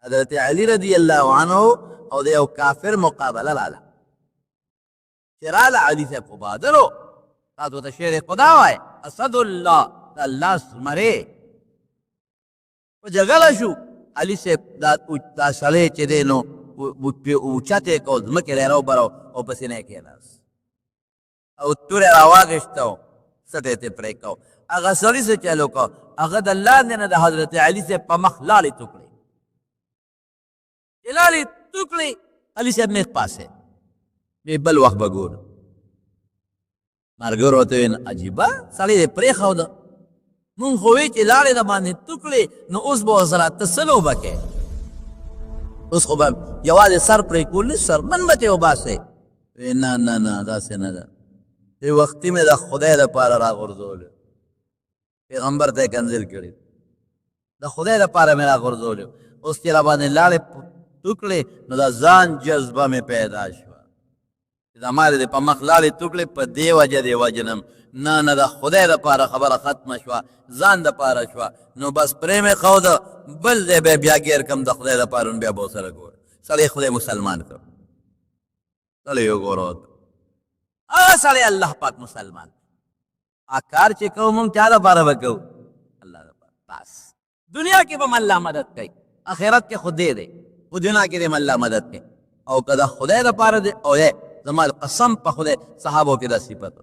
حضرت علی رضی اللہ عنہ او د یو کافر مقابله لاله چې راله علي صاحب خو بهادر و تاسو ته شعر خدا وایي اسد الله د الله زمری په جګړه شو علي صاحب دا سړی چې دی نو اوچته کو ځمکې را راوبرو او په سینې کېناست او توره راواغېسته و سټې ته پرې کو هغه سړي څه چلو کو هغه د لاندې نه د حضرت علي صاحب په مخ لاړې توکړې چې لاړې توکړې علي صاحب نیغ پاسې وی بل وخت به ګورو ملګرو ورته ویل عجیبه سړی دې پرېښوده مونږ خو وی چې لاړې د باندې توکړې نو اوس به ورسره ته څه لوبه کوې اوس خو به یوازې سر پرې کول سرمن به ترې وباسې وی نه نه نه داسې نه ده دې وختي مې د خدای دپاره راغورځولې پیغمبر ته یې کنځل کړي د خدای دپاره مې راغورځولې اوس چې را باندې لاړې توکړې نو د ځان جذبه مې پیدا شوه چې زما دې په مخ لاړې توکړې په دې وجه دې وجنم نه نه د خدای دپاره خبره ختمه شوه ځان دپاره شوه نو بس پرې مې ښوده بل ځای به بیا ګیر کم د خدای دپاره نو بیا به ورسره ګوره سړی خدای مسلمان کړ سړی وګوره هغه سړی الله پاک مسلمان کار چې کوو مونږ چا دپاره به کوو الله دپاره بس دنیا کې به م الله مدد کوي آخرت کې خو دی دی خو دنیا کې دې م الله مدد کوي او که د خدای دپاره دی او زما قسم په خدای صحابو کې دا صفت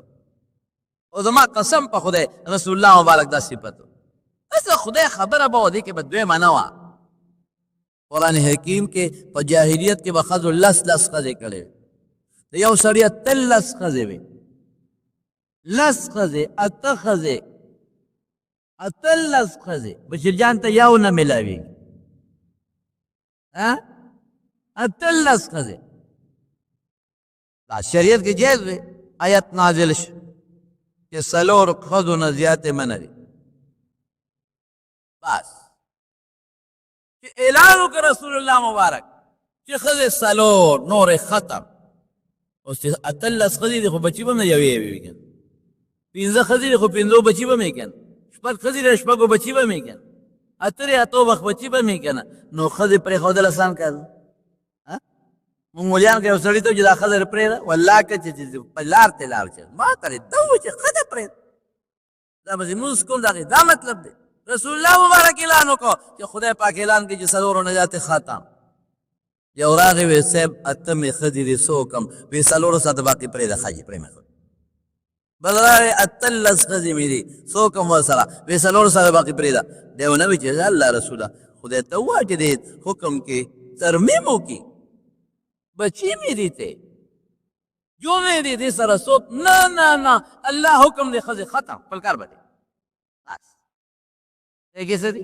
او زما قسم په خدای رسول الله مبارک دا صفت اصل خدای خبره به و دې کې به دویمه نه وه قرآن حکیم کې په جاهلیت کې به ښځو لس ښځې کړې د یو سړي 13 ښځې وې لس ښځې 8 ښځې 18 ښځې بشیر جان ته یو نه ملاوي 18 ښځې دا شریعت کې جایز وي آیت نازل شو چې څلور ښځو نه زیاتې منع دي بس چې اعلان وکړ رسول الله مبارک چې ښځې څلور نورې ختم اوس چې 18 ښځې دي خو بچي به هم نه یوې وي که 15 ښځې دي خو 15 بچي به هم یې که نه 6 ښځې دي 6 بچي به هم یې که نه 8 وخت بچي به هم یې که نه نو ښځې پرېښودل اسان کار ده مونږ مولیان که یو سړي ته چې دا ښځه دې پرېږده والله که چې په لار ته لاړ چې ما ته دې ته ووایي چې ښځه پرېږده دا به زمونځ کوم د هغې دا مطلب دی رسول الله مبارک اعلان وکړو چې خدای پاک اعلان کړي چې څلورو نه زیاتې ختم یو راغی وی صاحب اتمې ښځې دې څه وکړم وی څلورو ساته باقي پرېږده ښځې پرېمښود بل راغی 18 ښځې مې دي څه وکړم ورسره وی څلورو ساته باقي پرېږده دی ونه وی چې الله رسوله خدای ته ووایه چې دې حکم کې ترمیم وکړي بچی می دیتے جو میں دیتے سر سوک نا نا نا اللہ حکم دے خزے ختم پلکار بدے بس دیکھے سدی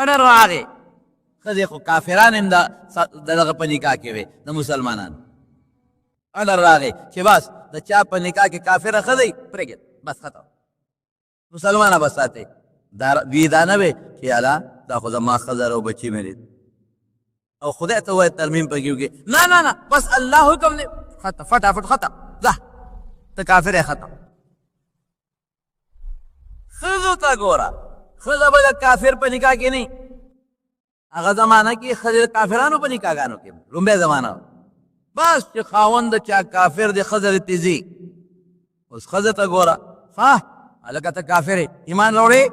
اڈر آگے خزے خو کافران ام دا دغه په نکاح کې وي د مسلمانانو اډر راغی چې بس د چا په نکاح کې کافره ښځه پرېږدي بس ختم مسلمانه به ساتي دوی دا نه وي چې اله دا خو زما ښځه او بچي مې دي او خدای ته وایي ترمیم پکې وکړي نه نه نه بس الله حکم دی ختم فټافټ ختم ځه ته کافر یې ختم ښځو ته ګوره ښځه به د کافر په نکاح کې نه هغه زمانه کې ښځې د کافرانو په نکاحګانو کې لومبۍ زمانه بس چې خاوند د چا کافر دی ښځه دې تیزي اوس ښځه ته ګوره ها هلکه ته کافر یې ایمان راوړې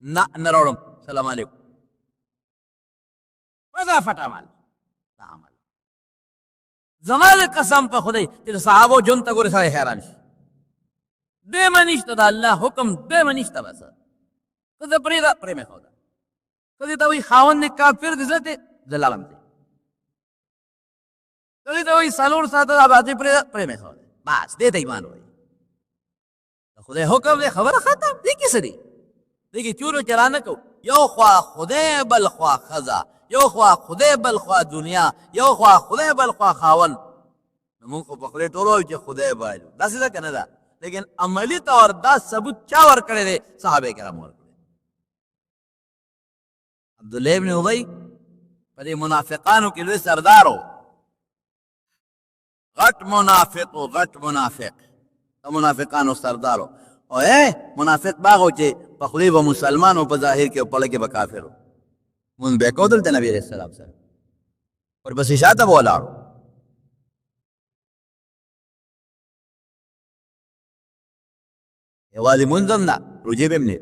نه نه راوړم سلام علیکم ودا فټ عمل دا عمل زما د قسم په خدای چې د صحابو ژوند ته ګورې سړی حیران شي دویمه نشته د الله حکم دویمه نشته بس ښځه پرېږده پرېمښوده ښځې ته وایي خاوند دې کافر دی زه دې زه لاړم دی ښځې ته وایي څلور ساعته دا باقي پرېږده پرېمښوده بس دې ته ایمان وایي د خدای حکم دی خبره ختم دې کې څه دی دې کې چور و چرا نه کوو یو خوا خدای بل خوا ښځه یو خوا خدای بل خوا دنیا یو خوا خدای بل خوا خاوند موږ خو په خدای ټول وایو چې خدای بایلو داسې ده که نه ده لیکن عملي طور دا ثبوت چا ورکړی دی صحابه کرام ورکړی عبدالله ابن ابی په دې منافقانو کې لوی سردار و غټ منافق و غټ منافق د منافقانو سردار و او منافق باغ و چې په خولې به مسلمان و په ظاهر کې او په لکې به کافر و مونږ به کو دلته نبی علیہ السلام سره ورپسې شاته به ولاړو. یوازې مونځ هم نه، روژې به هم نه،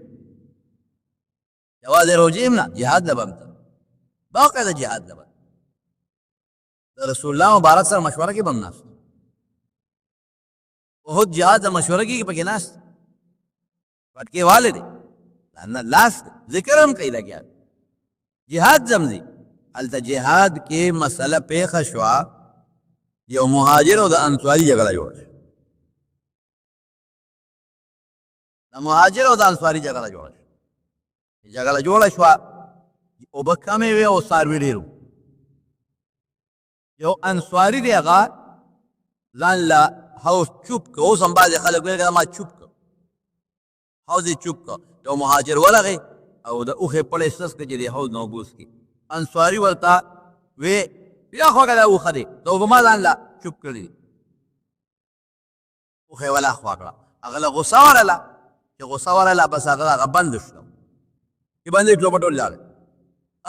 یوازې روژې هم نه، جهاد له به هم ته باقاعده جهاد له به د رسول الله مبارک سره مشوره کې به هم ناست، احد جهاد د مشوره کې پکې ناست، پټکې والے دی لاس ذکر هم کوي لګیا جهاد زمزي. هلته جهاد کې مسله پیښه شوه، یو مهاجر او د انصاري جګړه جوړه شوه، د مهاجر او د انصاري جګړه جوړه شوه. جګړه جوړه شوه، اوبه کمې وې او څاروي ډېر وو. یو انصاري دی هغه ځان له حوض چوپ کړ. اوس هم بعضې خلک ویل ما چوپ کړ، حوض یې چوپ کړ. یو مهاجر ورغی او د اوښې پړی سس کړ چې د حوض نه اوبه وڅښي. انصاري ورته وی بیا خوږه دا اوښه دی، د اوبه ما ځان له چوپ کړي دي. اوښه یې ولا خوا کړه، هغه له غوسه ورله، چې غوسه ورله بس هغه بند شو، چې بند یې کړو په ټول لاړې.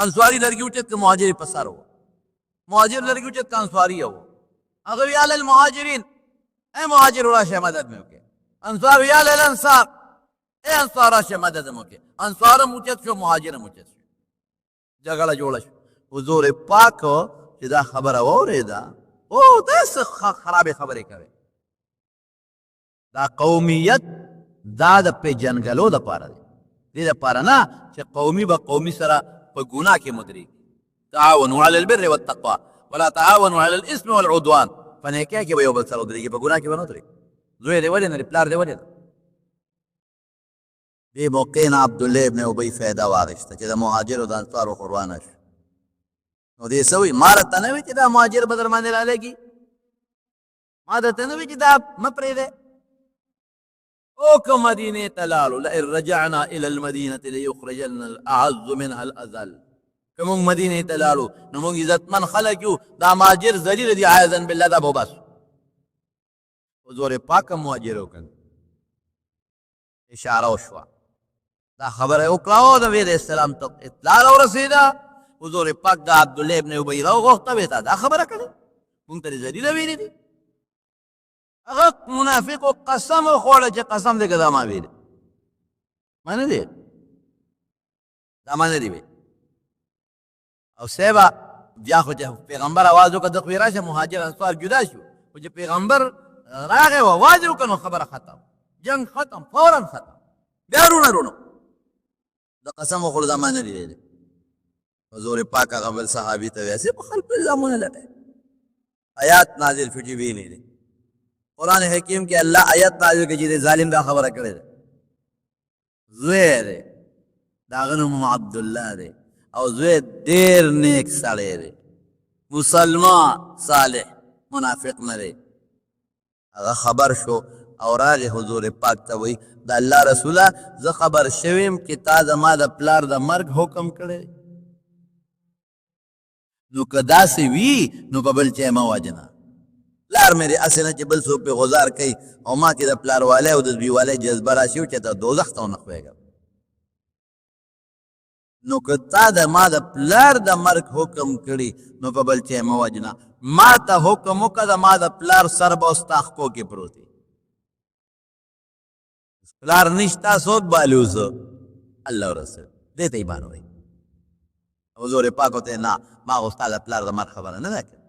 انصاري لرګي اوچت که مهاجر یې په سر و، مهاجر لرګي اوچت که انصاري یې و. هغه وی یا للمهاجرین، ای مهاجر راشه مدد مې وکړې. انصار وی یا للانصار، ای انصار راشه مدد مې وکړې. انصار هم اوچت شو، مهاجر هم اوچت شو، جګړه جوړه شوه. حضور پاک چې دا خبره واورېده، او داسې خرابې خبرې کوي. دا قومیت دا د پیژنګلو دپاره دی، دې دپاره نه چې قومي به قومي سره په ګناه کې مدرېږي. تعاونوا علی البر والتقوا ولا تعاونوا علی الاسم والعدوان. په نیکۍ کې به یو بل سره ودرېږي، په ګناه کې به نه ودرېږي. زوی دې ولې نه دی، پلار دې ولې نه. دې موقع نه عبدالله ابن ابی فایده واخیسته چې د مهاجرو د انصارو قربانه شو. نو دې څه وایي، ما راته نه وایي چې دا مهاجر به در باندې رالګي، ما درته نه وایي چې دا مه پرېږدی. او که مدینې ته لاړو، لئن رجعنا الى المدینة لیخرجن الاعز منها الاذل. که موږ مدینې ته لاړو نو موږ عزتمن خلک یو، دا مهاجر ذلیل دي عیاذا بالله، دا به وبس. حضور پاک هم مهاجر وکړ، اشاره وشوه، دا خبره وکړه او د نبي علیه السلام ته اطلاع راورسېده. حضور پاک د عبدالله ابن ابی راوغوښته، ویې تا دا خبره کړې، مونږ ته دې ذلیله ویلې دي. هغه منافقو قسم وخوړه چې قسم دې که دا ما ویلې، ما نه دی، دا ما نه دی ویلې. او صاحبه بیا خو چې پیغمبر اواز وکړه د خو یې راشه مهاجر انصار جدا شو، خو چې پیغمبر راغی او اواز یې وکړ نو خبره ختم، جنگ ختم، فورا ختم. بیا رونه د قسم وخوړو دا ما نه دی ویلې. حضور پاک هغه بل صحابي ته وایي په خلکو الزامونه لټوي. آیات نازل شو چې ویلې دي قرآن حکیم کې، الله آیات نازل کړي چې ظالم دا خبره کړې ده. زوی دی، د هغه نوم عبدالله دی، او زوی ډېر نیک سړی دی، مسلمان صالح، منافق نه دی. هغه خبر شو او راغی حضور پاک ته وایي د الله رسوله زه خبر شویم چې تا زما د پلار د مرګ حکم کړی، نو که داسې وي نو په بل چی مه وجنه. پلار مې دې هسې نه چې بل څوک پې غزار کوي او ما کې د پلاروالی او د زویوالی جذبه راشي چې ته دوزخ ته ونه ښویږم. نو که تا د ما د پلار د مرګ حکم کړي نو په بل چی مه وجنه. ما ته حکم وکړه د ما د پلار سر به ستا خپو کې پروت وي، پلار نشته څوک بالي اوسه الله رسول دې ته ایمان وایي. حضور پاک ورته نه، ما خو ستا د پلار د مرګ خبره نه ده کړې،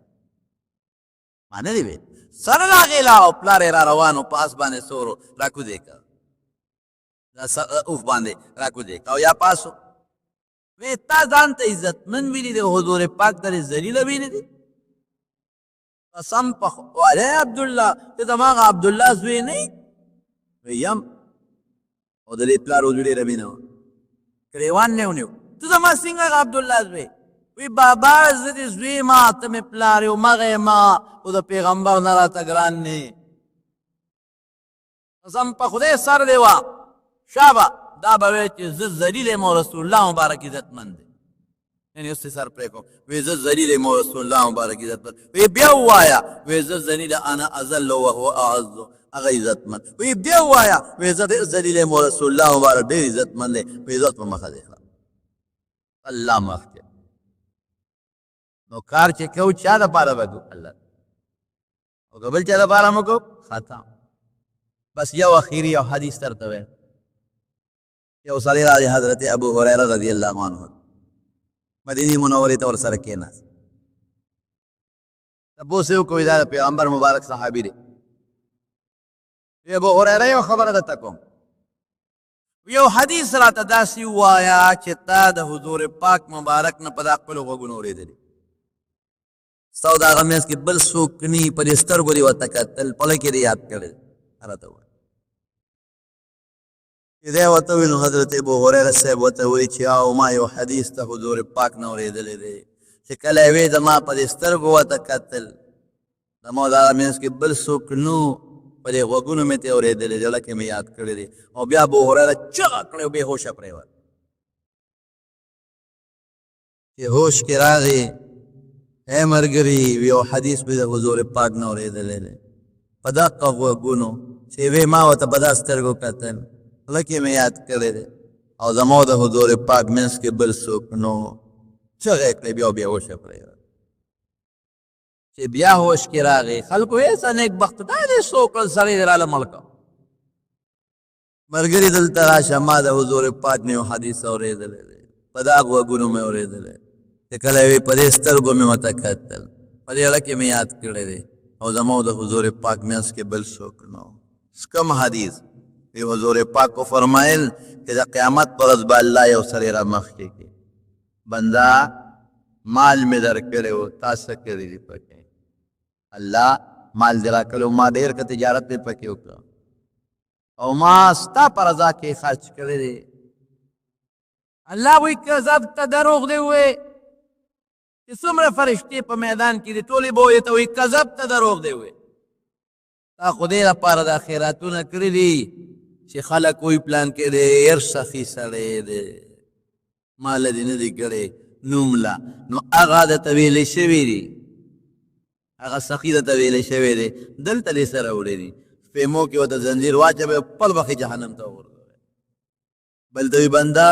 ما نه دی ویل. سره راغېله او پلار یې را روان و، په آس باندې سور را کوزې کړ، اوښ باندې را کوزې کړ او یا پاس و. وی تا ځان ته عزتمن ویلي دی، حضور پاک ته ذلیله ویلي دی. قسم په خدای عبدالله ته زما هغه عبدالله زوی نه یې؟ وی یم، او د دې پلار وزوی ډېره مینه وه، ګرېوان نه ونیو، ته زما څنګه هغه عبدالله زوی؟ وی بابا زه دې زوی ما، ته مې پلار یو، مغه ما، او د پیغمبر نه راته ګران نه. قسم په خدای سر دې وه شابه دا به وایي چې زه ذلیل یم او رسول الله مبارک عزتمند دی. یعنې اوس یې سر پرېږدم، وایي زه ذلیل یم او رسول الله مبارک عزتمند. وایي بیا ووایه، وایي زه ذلیل انا اذل وهو اعز، هغه عزتمند. وایي بیا ووایه، وایي زه ذلیل یم او رسول الله مبارک ډېر عزتمند دی. وایي عزت په مخه دی. الله مخکې نو کار چې کو چا دپاره به کوو الله او که بل چا دپاره مو کوو ختم بس یو اخیری یو حدیث درته ویم یو سړی راځي حضرت ابو هریره رضی الله عنه مدینې منورې ته ورسره کېناست تپوس یې وکړو دا د پیغمبر مبارک صحابي دی ابو هریره یو خبره درته کوم یو حدیث راته داسې ووایه چې تا د حضور پاک مبارک نه په دا خپلو غوږونو اورېدلي ستا او د هغه منځ کې بل څوک ني په دې سترګو دې ورته کتل په کې دې یاد کړی راته ووایه چې دی ورته وویل نو حضرت ابو هریره صاحب ورته وایي چې او ما یو حدیث ته حضور پاک نه اورېدلی دی چې کله یې وی زما په دې سترګو ورته کتل زما د هغه منځ کې بل څوک نو په دې غوږونو مې ترې اورېدلی زړه کې مې یاد کړی دی او بیا ابو هریره چغه کړی او بېهوشه پرېوت چې هوش کې راغی اے ملګري یو حدیث مې د حضور پاک نه اورېدلی دی په دقه غوږونو چې وی ما ورته په دا سترګو کتل زړه کې مې یاد کړی دی او زما د حضور پاک منځ کې بل څوک نو چغه یې کړی بیا بېهوشه پرېوت چې بیا هوش کې راغی خلکو ایسا نیک بخت دا دی څو کړل سړی دی راله مړ کړ ملګري دلته راشه ما د حضور پاک نه یو حدیث اورېدلی دی په دا غوږونو مې اورېدلی چې کله یې وی په دې سترګو مې ورته کتل په دې زړه کې مې یاد کړی دی او زما د حضور پاک منځ کې بل څوک نو کم حدیث وی حضور پاک کو فرمایل چې د قیامت پر ورځ به الله یو سړی را مخکې کړي بنده مال مې درکړی و تا څه کړي دي پکې الله مال دې راکړی ما ډېر که تجارت مې پکې وکړه او ما ستا په رضا کې خرچ کړی دی الله وایي کذب ته دروغ دی ووایې چې څومره فرشتې په میدان کې دي ټولې به وایي ته وایي کذب ته دروغ دی ووایې تا خو دې لپاره دا خیراتونه کړي دي چې خلک وایي پلان کې ډېر سخي سړی دی ماله دې نه دي کړی نوم لا نو هغه درته ویلې شوي دي هغه سخي درته ویلې شوی دی دلته دې سره وړی دي خیمو کې ورته زنځیر واچوي پل بخې جهنم ته وغورځوي بل ته وي بنده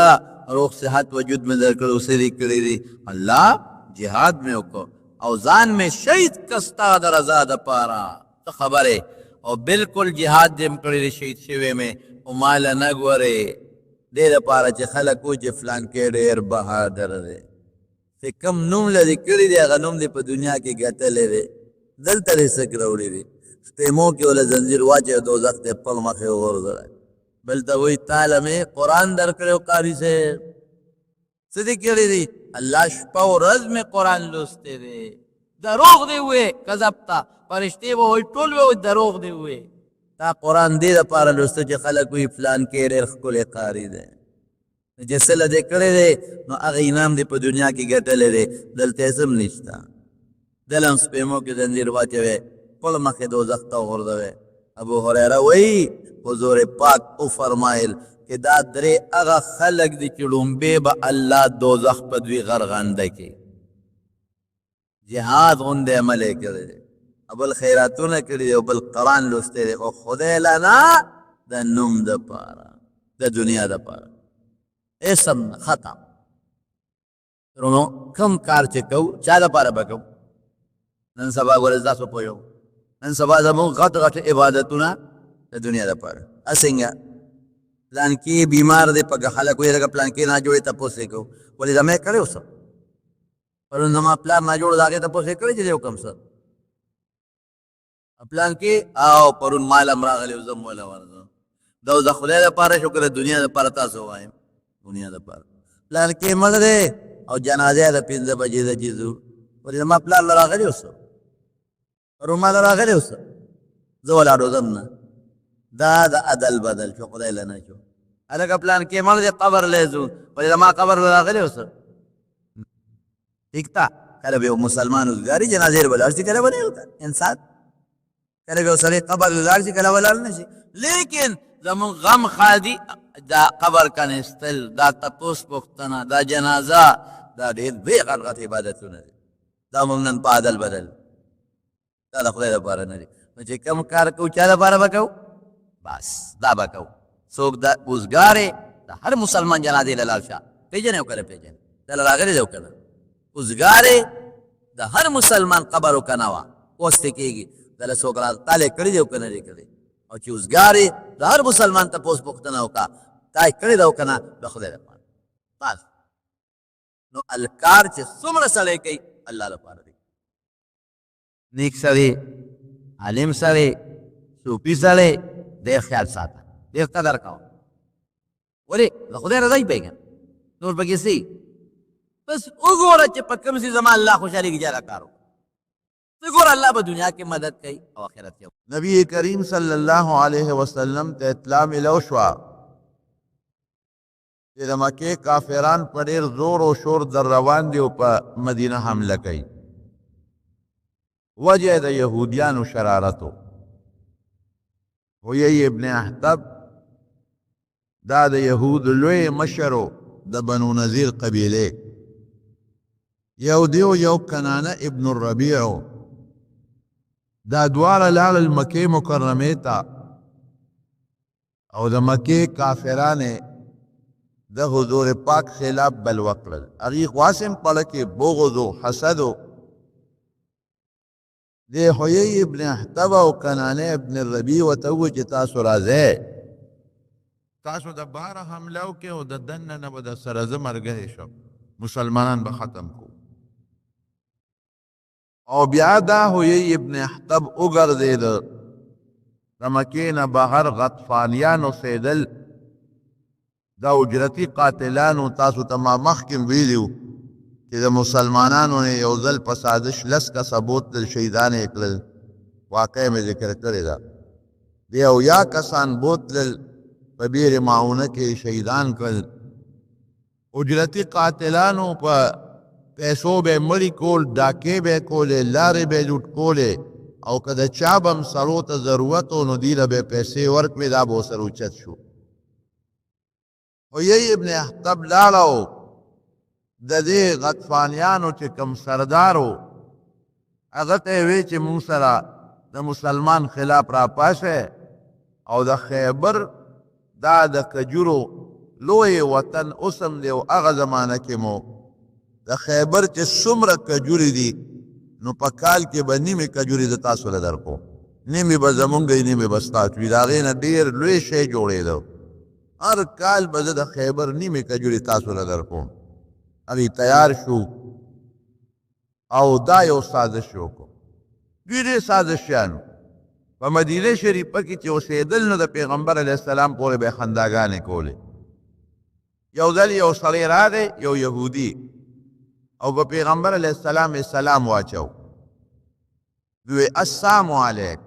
روغ صحت وجود مې درکړی اوسې دې کړی دي الله جهاد مې وکړو او ځان مې شهید کړ ستا د رضا دپاره څه خبرې او بالکل جهاد دې م کړی دی شهید شوی مې او ماله نه ګورې دې دپاره چې خلک و چې فلانکې ډېر بهادر دی چې کوم نوم لري کړی دی هغه نوم دې په دنیا کې ګټلی دی دلته دې څه راوړي دي خیمو کې وله زنځیر واچوي دوزخ دې خپل مخې وغورځوی بل ته وایي تاله مې قرآن درکړی قاري صاحب څه دې کړي دي الله شپه ورځ مې قرآن لوستی دی دروغ دې ووایې کذب ته فرشتې به وایي ټول به وایي دروغ دې ووایې تا قرآن دې دپاره لوسته چې خلک وایي فلان کې ډېر ښکلی قاري دی چې څه له دې کړی دی نو هغه انعام دې په دنیا کې ګټلی دی دلته یې څه هم نشته دله هم سپېمو کې زنځیر واچوی خپل مخې دوزخ ته وغورځوی ابو هریره وایي حضور پاک وفرمایل چې دا درې هغه خلک دي چې لومبې به الله دوزخ په دوی غرغنده کړي جهاد غوندې عمل یې کړی دی بل خیراتونه کړي دي او بل قرآن لوستی دی خو خدای لنا د نوم دپاره د دنیا دپاره اسم ختم نو کم کار چې کوو چا دپاره به کوو نن سبا ګوره تاسو پوهیږو نن سبا زموږ غټ غټ عبادتونه د دنیا دپاره څنګه پلانکي بیمار دی په خلک وایي لکه پلانکي نه جوړې تپوس یې کوو ولې زما یې کړی اوس پرون زما پلار نه جوړ د هغې تپوس یې کړی چې دی وکړم څه پلانکي او پرون مال هم راغلی و زه م وله ورځم دا اوس د خدای دپاره شو که د دنیا دپاره تاسو وایم دنیا دپاره پلانکي مړ دی او جنازه د 5 بجې ده چې ځو ولې زما پلار له راغلی اوس پرون ما له راغلی اوس زه ولاړېدم نه دا د عدل بدل شو خدای له نه شو هلکه پلانکي مړ دی قبر لی ځو ولې زما قبر له راغلی اوس ٹھیک تا کله به یو مسلمان وزګاري جنازې به لاړ شي کله به نه انسان کله به یو سړی قبر له لاړ شي کله به لاړ نه شي لیکن زمونږ غم خادي دا قبر کنستل دا تپوس پوښتنه دا جنازه دا ډېر بې غټ غټ عبادتونه دي دا موږ نن په عدل بدل دا د خدای دپاره نه دي نو چې کوم کار کوو چا دپاره به کوو بس دا به کوو څوک دا وزګارې د هر مسلمان جنازې له لاړ شه پېژنې او که نه پېژنې د دل راغلی دی کنه اوسګارې د هر مسلمان قبر وکنه وا پوسټ کېږي دله څوک تاله کړی دی کنه دی کړی او چې اوسګارې د هر مسلمان ته پوس پوښتنه وکړه تا کړی دی کنه د خدای لپاره بس نو الکار چې څومره سړی کوي الله لپاره دی نیک سړی عالم سړی صوفي سړی ډېر خیال ساته ډېر قدر کوه ولې د خدای رضا یې پېژنه نور پکې سي بس وګوره چې په کوم ځای زما الله خوشحالي کې جاره کار وکړه ته ګوره الله په دنیا کې مدد کوي او آخرت کې نبی کریم صلی الله علیه وسلم ته اطلاع ملو شوه چې د مکې کافران په ډېر زور او شور در روان دي او په مدینه حمله کوي وجه د یهودیانو شرارتو حیی ابن احتب دا د یهود لوی مشرو د بنو نذیر قبیله یو دیو یو کنانه ابن الربیع دا دواړه لاړل مکې مکرمې ته او د مکې کافرانې د حضور پاک خلاف بل وکړل هغې خواسم پړه کې بغض و حسد و د حیی ابن احتب او کنانه ابن الربیع ورته وویل چې تاسو راځئ تاسو د بهره حمله وکړئ او د دننه نه به در سره زه ملګری شم مسلمانان به ختم کو او بیا دا حیی ابن احتب وګرځېده د مکې نه بهر غطفانیان اوسېدل دا اجرتي قاتلانو تاسو ته ما مخکې ویلي چې د مسلمانانو نه یو ځل په سازش لس کسه بوتل شهیدان یې کړل واقع مې ذکر کړې ده د اویا کسان بوتلل په بیر معونه کې شهیدان کړل اجرتي قاتلانو په پیسو به مړي کول ډاکې به کولې لارې به لوټ کولې او که د چا به هم سړو ته ضرورت و نو دوی له به پیسې ورکړې دا به ورسره اوچت شو حیی ابن احتب لاړه د دې غطفانیانو چې کوم سردار و هغه ته یې وی چې مونږ سره د مسلمان خلاف راپاشه او د خیبر دا د کجورو لوی وطن اوسم دی او هغه زمانه کې مو د خیبر چې څومره کجورې دي نو په کال کې به نیمې کجورې د تاسو له درکو نیمې به زمونږ وي نیمې به ستاسو وي د هغې نه ډېر لوی شی جوړېده هر کال به زه د خیبر نیمې کجورې تاسو له درکوم هغې تیار شو او دا یو سازش وکړو دوی ډېر سازشیانو په مدینه شریفه کې چې اوسېدل نو د پیغمبر علیه السلام پورې به یې خنداګانې کولې یو ځل یو سړی راغی یو یهودي او په پیغمبر علیه السلام یې سلام واچو دوی السلام علیک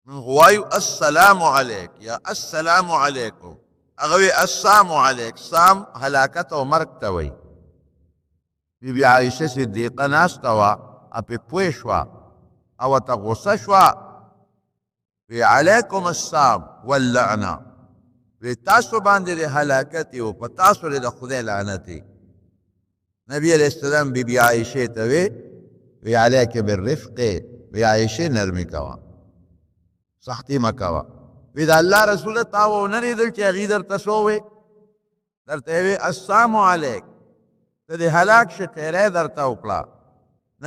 موږ وایو السلام علیک یا السلام علیکم هغه وی السلام علیک سام هلاکت او مرګ ته وایي بی بی عایشه صدیقه ناسته وه پې پوه شوه او ورته غصه شوه وی علیکم السلام واللعنه وی تاسو باندې د هلاکت یو په تاسو د خدای لعنت نبی علیه السلام بی بی عایشې ته وی علیک بالرفق وی عایشې نرمي کوه سختي مه کوه وی د الله رسوله تا ونه لیدل چې هغې درته څه ووې درته یې وی السلام علیک ته د هلاک شکیری درته وکړه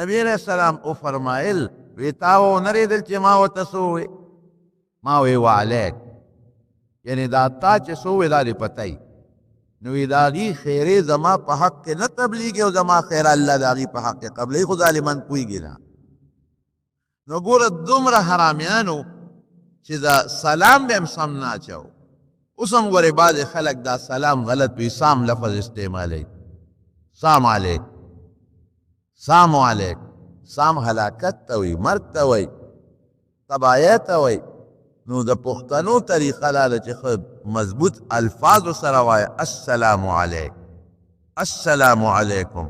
نبی علیه السلام وفرمایل وی تا ونه لیدل چې ما ورته څه ووې ما وی وعلیک یعنی دا تا چې څه ووې دا دې پته یي نو وی د هغې خیرې زما په حق کې نه تبلیږي او زما خیره الله د هغې په حق کې قبلوي خو ظالمان پوهېږي نه نو ګوره دومره حرامیانو چې دا سلام به هم سم نه اچو اوس هم ګورې بعضې خلک دا سلام غلط وي سام لفظ استعمالوي سلام علیک سلام علیک سام هلاکت ته وي مرګ ته وي تباهۍ ته وي نو د پښتنو طریقه دا ده چې ښه مضبوط الفاظو سره وایه السلام علیک السلام علیکم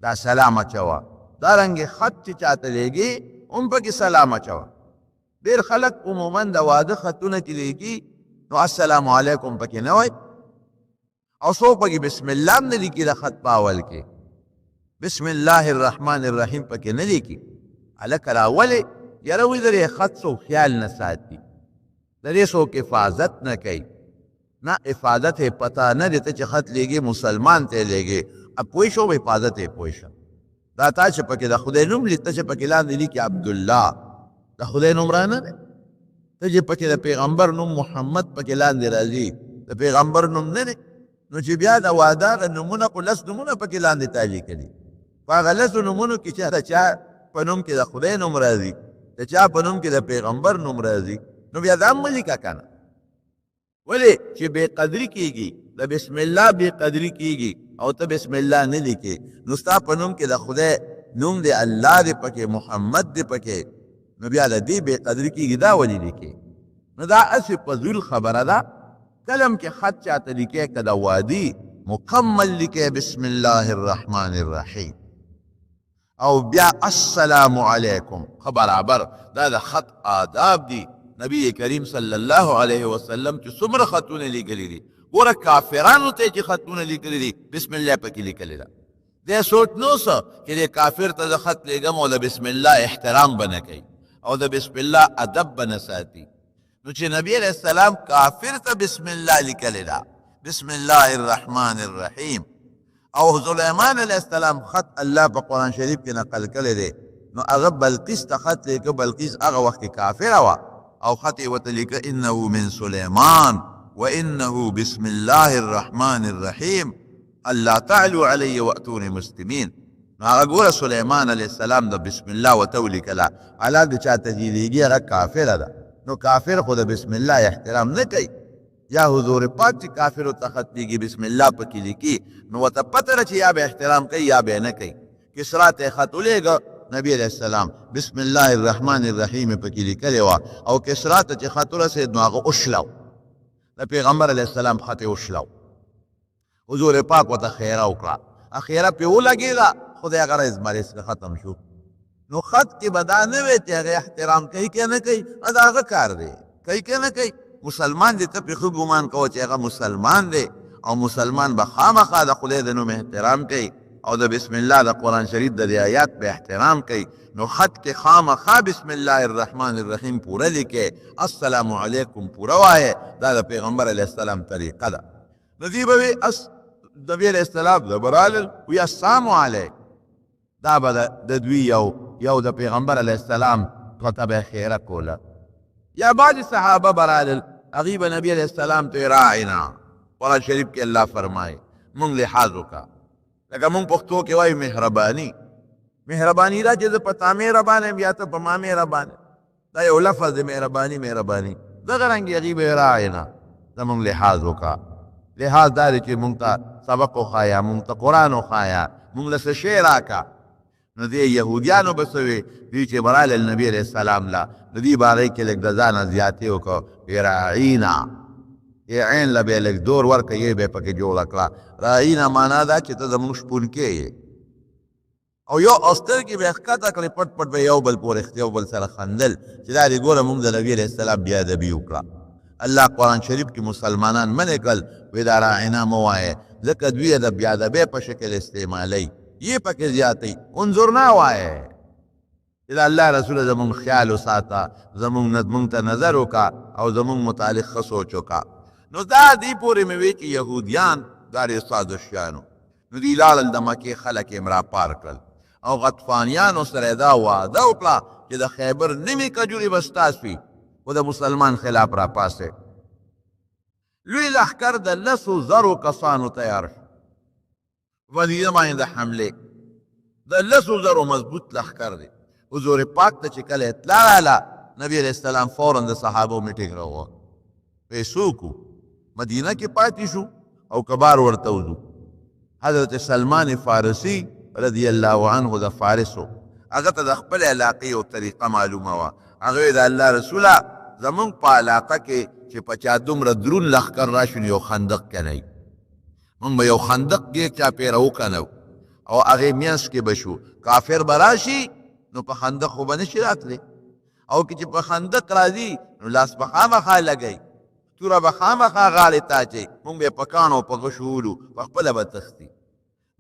دا سلام اچوه دارنګې خط چې چاته لیږي هم پکې سلام اچوه ډېر خلک عموما د واده خطونه چې لیږي نو السلام علیکم پکې نه وایي او څوک پکې بسم الله هم نه لیکي د خط په اول کې بسم الله الرحمن الرحیم پکې نه لیکي هلکه راولې یاره وایي د دې خط څوک خیال نه ساتي د دې څوک حفاظت نه کوي نه افادت پتا نه دی ته چې خط لیږي مسلمان ته لیږي پوه شو حفاظت یې پوه شه دا تا چې پکې د خدای نوم لیکته چې پکې لاندې لیکي عبدالله د خدای نوم را نه دی ته چې پکې د پیغمبر نوم محمد پکې لاندې راځي د پیغمبر نوم نه دی نو چې بیا د واده نومونه خو لس نومونه پکې لاندې تا لیکلي په هغه لسو نومونو کې چې د چا په نوم کې د خدای نوم راځي د چا په نوم کې د پیغمبر نوم راځي نو بیا دا هم ولیکه که نه ولې چې بې قدري کېږي د بسم الله بې قدري کېږي او ته بسم الله نه لیکې نو ستا په نوم کې د خدای نوم دی الله دی پکې محمد دی پکې نو بیا د دې بې قدري کېږي دا ولې لیکې نو دا هسې فضول خبره ده کلم کې خط چاته لیکې که د وادي مکمل لیکې بسم الله الرحمن الرحیم او بیا السلام علیکم برابر دا د خط آداب دی نبی کریم صلی الله علیه وسلم چې څومره خطونه لیکلي دي ګوره کافرانو ته چې خطونه لیکلي دي بسم الله پکې لیکلي ده دی سوچ نو څه چې د کافر ته د خط لیږم او د بسم الله احترام به نه کوي او د بسم الله ادب به نه ساتي نو چې نبی علیه السلام کافر ته بسم الله لیکلي ده بسم الله الرحمن الرحیم او سلیمان علیه السلام خط الله په قرآن شریف کې نقل کړی دی نو هغه بلقیس ته خط لیکه بلقیس هغه وخت کې کافره وه او خط یې ورته لیکه انه من سلیمان وانه بسم الله الرحمن الرحیم الله تعلو علی واتونی مسلمین نو هغه ګوره سلیمان علیه السلام د بسم الله ورته ولیکله حالا د چا ته چې لیږي هغه کافره ده نو کافر خو د بسم الله احترام نه کوي یا حضور پاک چې کافرو ته خط لیږي بسم الله پکې لیکي نو ورته پته ده چې یا به احترام کوي یا به نه کوي کسرا ته خط ولیږه نبی علیہ السلام بسم الله الرحمن الرحیم پکې لیکلی وه او کسرا ته چې خط ورسېد نو هغه وشلو د پیغمبر علیه السلام خط یې وشلو حضور پاک ورته خیره وکړه خیره پرې ولګېده خدای هغه رئیس مریض ختم شو نو خط کې به دا نه وی چې هغه احترام کوي که نه کوي دا هغه کار دی کوي که نه کوي مسلمان دی ته پرې ښه ګمان کوه چې هغه مسلمان دی او مسلمان به خامخا د خدای د نوم احترام کوي او د بسم الله د قرآن شریف د آیات به احترام کوي نو خط کې خامخا بسم الله الرحمن الرحیم پوره لیکې السلام علیکم پوره وایې دا د پیغمبر علیه السلام طریقه ده نو دوی به وي نبي علیه السلام د برالل وی السلام علیک دا به د دوی یو د پیغمبر علیه السلام ته به خیره کوله یا بعض صحابه برالل هغوی به نبي علیه السلام ته راعنا قرآن شریف کې الله فرمایي مونږ لحاظ وکړه لکه مونږ پښتو کې وایو مهرباني مهرباني دا چې زه په تا مهربان یم یا ته په ما مهربان دا یو لفظ دی مهرباني دغه رنګې هغوی به راعنا زمونږ لحاظ وکړه لحاظ دا دی چې مونږ ته سبق وښایه مونږ ته قرآن وښایه مونږ له څه شی راکړه نو دې یهودیانو به څه وي دوی چې براله نبي علیه السلام له د دې بارے کې لږ د ځانه زیاتې وکړو راعینا عین له به لږ دور ورکړه یې به پکې جوړه کړه راعینا معنا دا چې ته زموږ شپونکی یې او یو سترګې به یې ښکته کړې پټ پټ به یو بل پورې یو بل سره خندل چې دا دې ګوره مونږ د نبي علیه السلام بې ادبي وکړه الله قرآن شریف کې مسلمانان منع کړل وایي دا راعینا مه وایې ځکه دوی د بې ادبۍ په شکل استعمالوي یې پکې زیاتوي انظرنا وایې چې د الله رسوله زمونږ خیال وساته زمونږ ته نظر وکړه او زمونږ متعلق ښه سوچ وکړه نو دا دې پورې مې وی چې یهودیان دا ډېر سازشیانو نو دوی لاړل د مکې خلک یې راپار کړل او غطفانیانو سره دا وعده وکړه چې د خیبر نوي کجورې به ستاسو وي خو د مسلمان خلاف راپاسې لوی لښکر د 100,000 کسانو تیار شو مدینه باندې د حملې د 100,000 مضبوط لښکر دی حضور پاک ته چې کله اطلاع راغله نبی علیه السلام فوراً د صحابو میټینګ راووت ویې څوک مدینه کې پاتې شو او کبار ورته وځو حضرت سلمان فارسی رضی الله عنه د فارسو هغه ته د خپل علاقې یو طریقه معلومه وه هغه د الله رسوله زمونږ په علاقه کې چې په چا دومره درون لښکر راشي یو خندق کنئ مونږ به یو خندق کې چاپېره وکنو او هغې منځ کې به شو کافر به راشي نو په خندق خو به نشي راتلی او که چې په خندق راځي نو لاس به خامخا لګئ توره به خامخا غاړې ته اچئ مونږ به یې په کاڼو او په غشو ولو پخپله به تښتي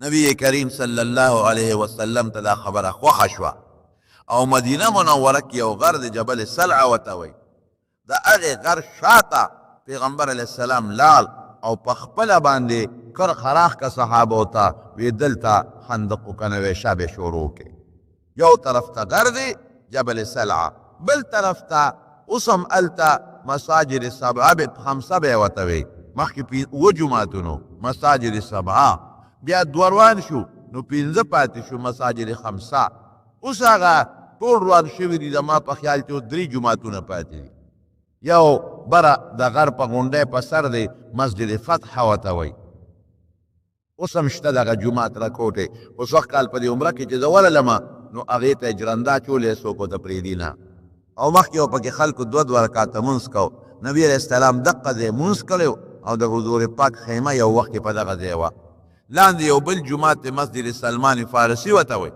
نبی کریم صلی الله علیه وسلم ته دا خبره خوښه شوه او مدینه منوره کې یو غر د جبل سلع ورته وایي د هغې غر شاته پیغمبر علیہ السلام لال او پخپل باندې کر خراخ کا صحابه ہوتا وی دلتا خندق کنه شابه شروع کې یو طرف ته غردي جبل سلعه بل طرف ته اسم التا مساجد السبعه بخمسه به وتوي مخکې پی و جمعتونو مساجد السبعه بیا دوروان شو نو پینځه پاتې شو مساجد خمسه اوس هغه ټول روان شوي دي زما په خیال کې 3 جمعتونه پاتې دي یو بره د غر په غونډۍ په سر دی مسجد فتح ورته وایي اوس هم شته دغه جومات راکوټې اوس وخت کال په دې عمره کې چې زه ورغلم نو هغې ته جرنده اچولې څوک ورته پرېږدي نه او مخکې یو پکې خلکو 2 رکعته مونځ کو نبي علیه السلام دقه ځای مونځ کړی او د حضور پاک خیمه یو وخت کې په دغه ځای وه لاندې یو بل جومات مسجد سلمان فارسي ورته وایي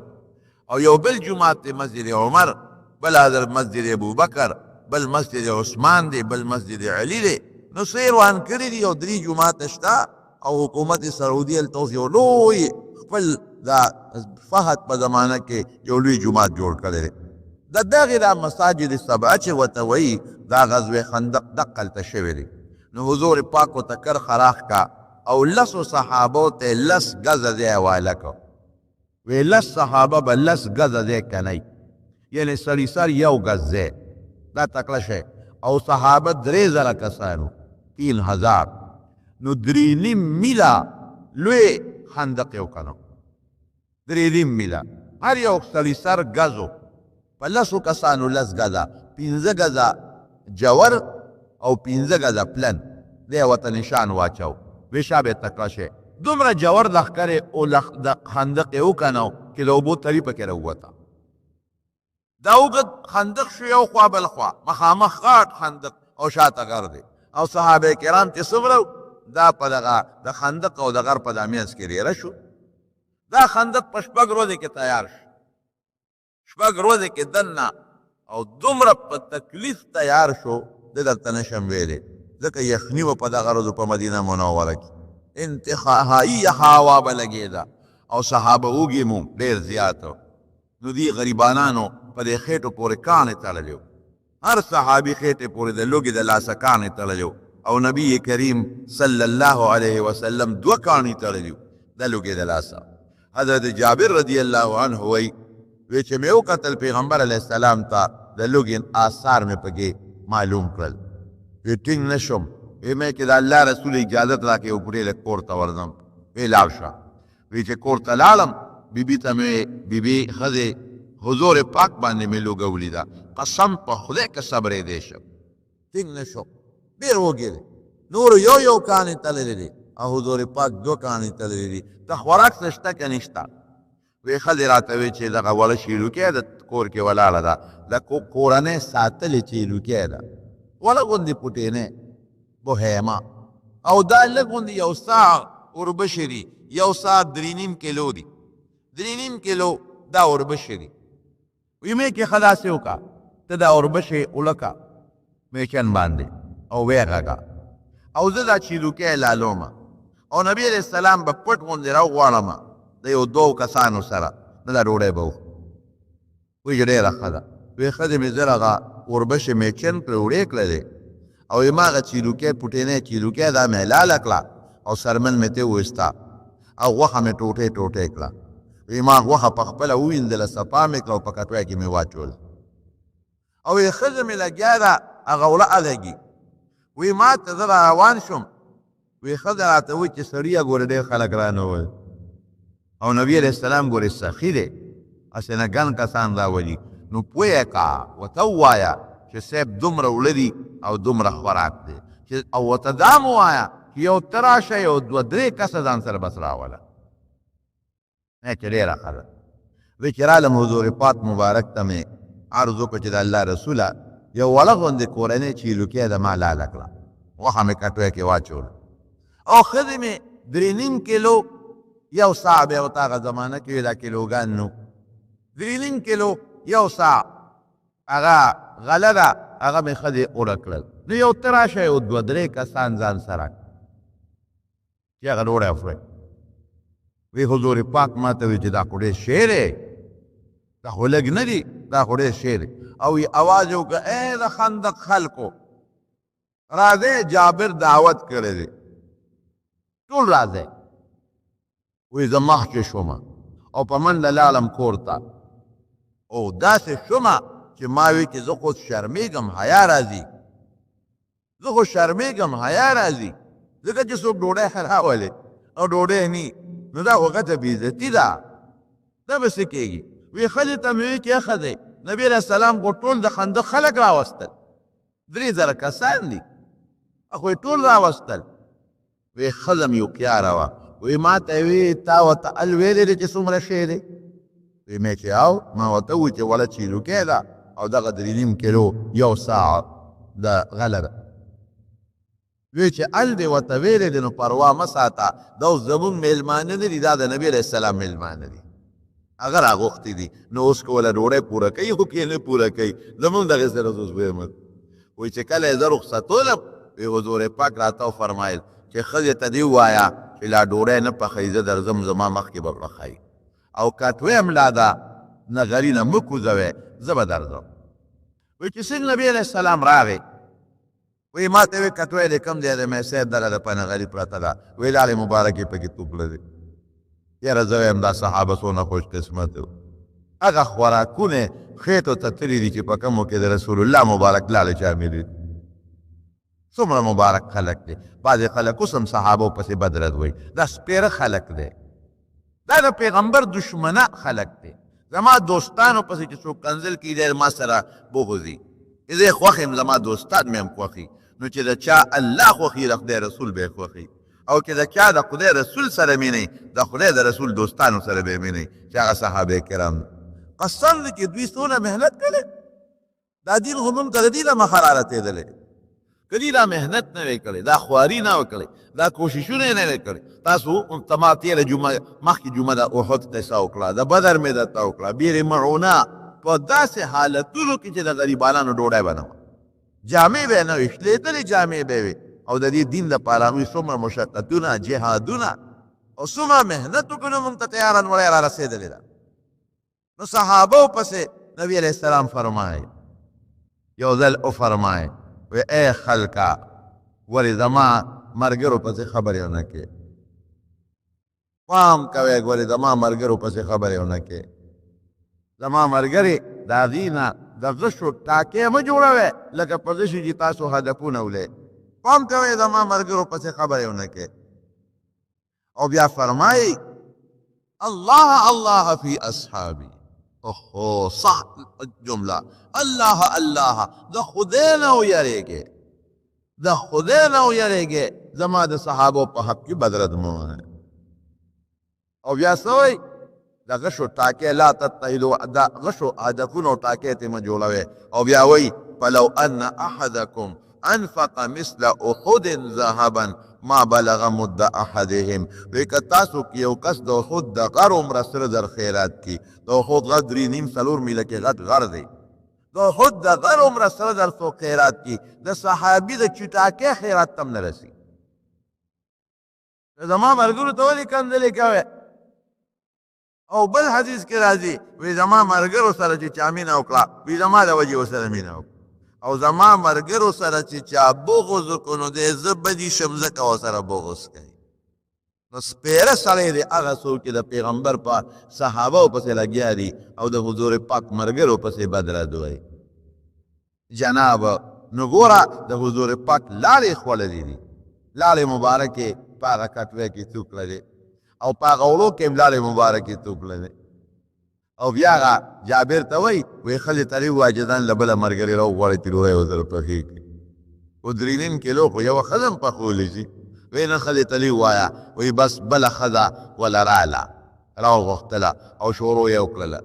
او یو بل جومات مسجد عمر بل حضرت مسجد ابوبکر بل مسجد عثمان دی بل مسجد علی دی نو څه روان کړي دي او 3 جومات شته او حکومت سعودي هلته اوس یو لوی خپل دا فهد په زمانه کې یو لوی جومات جوړ کړی دی د دغې دا مساجد سبعه چې ورته وایي دا غزوې خندق دقه هلته شوی دی نو حضور پاک ورته کر خراخ کا او 10 صحابو ته 10 ګزه ځای حواله کړ وی 10 صحابه به 10 ګزه ځای کنئ یعنې سړي سر یو ګز ځای دا تکړه شی او صحابه 3000 کسانو 3000 نو 3.5 میله لوی خندق یو کنو 3.5 میله هر یو سړي سر ګزو په 10 کسانو 10 ګزه 15 ګزه جوور او 15 ګزه پلن دی ورته نشان واچو وی شابه تکړه شی دومره جوور لښکرې او د خندق یې وکنو چې د اوبو تري پکې راووته دا اوږد خندق شو یو خوا بل خوا مخامخ غاټ خندق او شاته غر دی او صحابه کرام چې څومره دا په دغه د خندق او د غر په دا منځ کې ریره شو دا خندق په 6 ورځې کې تیار شو 6 ورځې کې دننه او دومره په تکلیف تیار شو د درته نشم ویلی ځکه یخني و په دغه ورځو په مدینه منوره کې انتهایی هوا به لګېده او صحابه وږي مو ډېر زیات نو دې غریبانانو په دې خېټو پورې کاڼې تړلي هر صحابي خېټې پورې د لوږې د لاسه کاڼې تړلي او نبی کریم صلی الله علیه وسلم 2 کاڼې تړلي د لوږې د لاسه حضرت جابر رضی الله عنه وایي چې مې وکتل پیغمبر علیه السلام ته د لوږې آثار مې پکې معلوم کړل وی ټینګ نه شم وی مې چې د الله رسول اجازت راکړې او پورې له کور ته ورځم وی لاړ شه وی چې کور ته لاړم بیبي ته مې بیبي ښځې حضور پاک باندې مې لوږه ولیده قسم په خدای که صبرېدی شم ټینګ نه شو ډېر وږی دی نورو یو کاڼې تړلې دي او حضور پاک 2 کاڼې تړلې دي ته خوراک څه شته که نشته وی ښځې راته وی چې دغه وړه شیلوکۍ د کور کې ولاړه ده د کورنۍ ساتلې چیلوکۍ ده وړه غوندې پوټینۍ بوهیمه او دا لږ غوندې یو ساعت اوربشې دي یو ساعت 3.5 کیلو دي 3.5 کیلو دا اوربشې دي وی مې کې خلاصې وکړه ته دا اوربشې ولکه میچن باندې او ویې غږه او زه دا چیلوکۍ لالومه او نبي علیه السلام به پټ غوندې راوغواړمه د یو 2 کسانو سره نه دا ډوډۍ به وخورو وی چې ډېره ښه ده وی ښځې مې زه هغه اوربشې میچن پرې وړې کړلې او وی ما هغه چیلوکۍ پوټینۍ چیلوکۍ دا مې لاله کړه او سرمن مې ترې وویسته او غوښه مې ټوټې کړه وی ما غوښه په خپله وویندله صفا مې کړه او په کټوۍ کې مې واچول او وی ښځه مې لګیا ده هغه وړه الګي وی ما ته زه را روان شوم وی ښځه راته وایي چې سړیه ګورې ډېر خلک رانه او نبي علیه السلام ګورې سخي دی هسې نه ګڼ کسان راولي نو پویه کا ورته ووایه چې صاحب دومره وړه دي او دومره خوراک دی او ورته دا م ووایه چې یو ته راشه یو 2-3 کسه ځان سره بس راوله نه چې ډېره ښه ده وی چې رالم حضور پاک مبارک ته مې عرض وکړه چې د الله رسوله یو وړه غوندې کورنۍ چیلوکۍ ده ما لاله کړه غوښه مې کټوۍ کې واچول او ښځې مې 3.5 کیلو یو ساعت بیا ورته هغه زمانه کې دا کیلوګان نو 3.5 کیلو یو ساعت هغه غله ده هغه مې ښځې اوړه کړل نو یو ته راشه یو 2-3 کسان ځان سره چې هغه ډوډۍ وخورئ وی حضور پاک ما ته وی چې دا خو ډېر شی دی دا خو لږ نه دي دا خو ډېر شی دی او یې اواز یې وکړه ای د خندق خلکو راځئ جابر دعوت کړی دی ټول راځئ وی زه مخکې شومه او په منډه لاړم کور ته او داسې شومه چې ما وی چې زه خو شرمېږم حیا راځي زه خو شرمېږم حیا راځي ځکه چې څوک ډوډۍ راولې او ډوډۍ نی نو دا خو غټه بېعزتي ده دا به څه کېږي وی ښځې ته مې وی چې ښځې نبي علیه السلام خو ټول د خنده خلک راوستل 3000 کسان دي خو یې ټول راوستل وی ښځه مې هوښیاره وه وی ما ته وی تا ورته ال ویلې دی چې څومره شی دی وی مې چې او ما ورته وویل چې وله چیلوکۍ ده او دغه 3.5 کیلو یو ساعه د غله ده وی چې ال دی ورته ویلې دی نو پروا مه ساته دا اوس زمونږ میلمانه نه دي دا د نبي علیه السلام میلمانه دي هغه راغوښتي دي نو اوس که وله ډوډۍ پوره کوي خو که یې نه پوره کوي زمونږ دغې سره اوس ویم وایي چې کله یې زه رخصتولم وی حضور پاک راته وفرمایل چې ښځې ته دې ووایه چې لا ډوډۍ نه پخوي زه درځم زما مخکې به پخوي او که دویم لا ده نغري نه مه کوزوئ زه به درځم وایي چې څنګه نبي علیه السلام راغی وی ما ته وی کټوی دی کم دی د مې صاحب دغه د په نغري پرته ده وی لالې مبارکې پکې توکله دی یاره زه وایم دا صحابه څونه خوش قسمت و هغه خوراکونه خېټو ته تللي دي چې په کومو کې د رسول الله مبارک لالې شاملې دي څومره مبارک خلک دی بعضې خلک اوس هم صحابو پسې بدرد وایي دا سپېره خلک دی دا د پیغمبر دشمنه خلک دی زما دوستانو پسې چې څوک کنځل کي دی ما سره بغضي زه یې خوښ یم زما دوستان مې هم خوښي نو چې د چا الله خوښي د خدای رسول به یې خوښي او که د چا د خدای رسول سره مینئ د خدای د رسول دوستانو سره به یې مینئ چې هغه صحابه کرام قسم دی چې دوی څونه محنت کړی دا دین خو موږ ته د دې نه مخه رارسېدلی که دوی دا محنت نه وی کړی دا خواري نه وه کړی دا کوششونه یې نه وی کړی تاسو ما تېره جمعه مخکې جمعه د احد قصه وکړه د بدر مې درته وکړه بیر معونه په داسې حالتونو کې چې د غریبانانو ډوډۍ به نه وه جامې به یې نه وي شلېدلې جامې به یې وي او د دې دین دپاره هغوی څومره مشقتونه جهادونه او څومره محنت وکړو موږ ته تیاره وړی را رسېدلې ده نو صحابو پسې نبي علیه السلام فرمایي یو ځل وفرمایي وی ای خلکه ولې زما ملګرو پسې خبرې ونه کې پام کوئ ولې زما ملګرو پسې خبرې ونه کې زما ملګرې د هغې نه د غشو ټاکې مه جوړوئ لکه په غشي چې تاسو هدفونه ولئ پام کوئ زما ملګرو پسې خبرې ونه کې او بیا فرمایي الله الله فی اصحابي اوهو صح جمله الله الله د خدای نه ویریږئ د خدای نه ویریږئ زما د صحابو په حق کې بدرد مه وایئ او بیا څه وایي د غشو ټاکې لا تتخذوا د غشو هدفونو ټاکې ته مه جوړوئ او بیا وایي فلو ان احدکم انفق مثل احد ذهبا ما بلغ مد احدهم وی که تاسو کې یو کس د احد د غر عمره سره در خیرات کي د احد غر 3.5 میله کې غټ غر دی د احد د غر عمره سره در څوک خیرات کي د صحابي د چټاکې خیرات تم نه رسي زما ملګرو ته ولې کنځلې کوئ او بل حدیث کې راځي وی زما ملګرو سره چې چا مینه وکړه وی زما د وجې ورسره مینه وکړه او زما ملګرو سره چې چا بغض وکړو نو دی زه بدي شم ځکه ورسره بغض کوي نو سپېره سړی دی هغه څوک چې د پیغمبر په صحابو پسې لګیا دي او د حضور پاک ملګرو پسې بدرد وایي جناب نو ګوره د حضور پاک لارې خوړلې دي لارې مبارکې په هغه کټوۍ کې څوکړه دی او په هغه وړو کې هم لارې مبارکې څوکړه دی او بیا هغه جابر ته وایي وی ښځې ته دې ووایه چې ځان له بله ملګرې راوغواړئ چې ډوډۍ ورسره پخې کړي خو 3.5 کیلو خو یوه ښځه هم پخولی شي وی نه ښځې ته دې ووایه وی بس بله ښځه وله راله راوغوښتله او شروع یې وکړله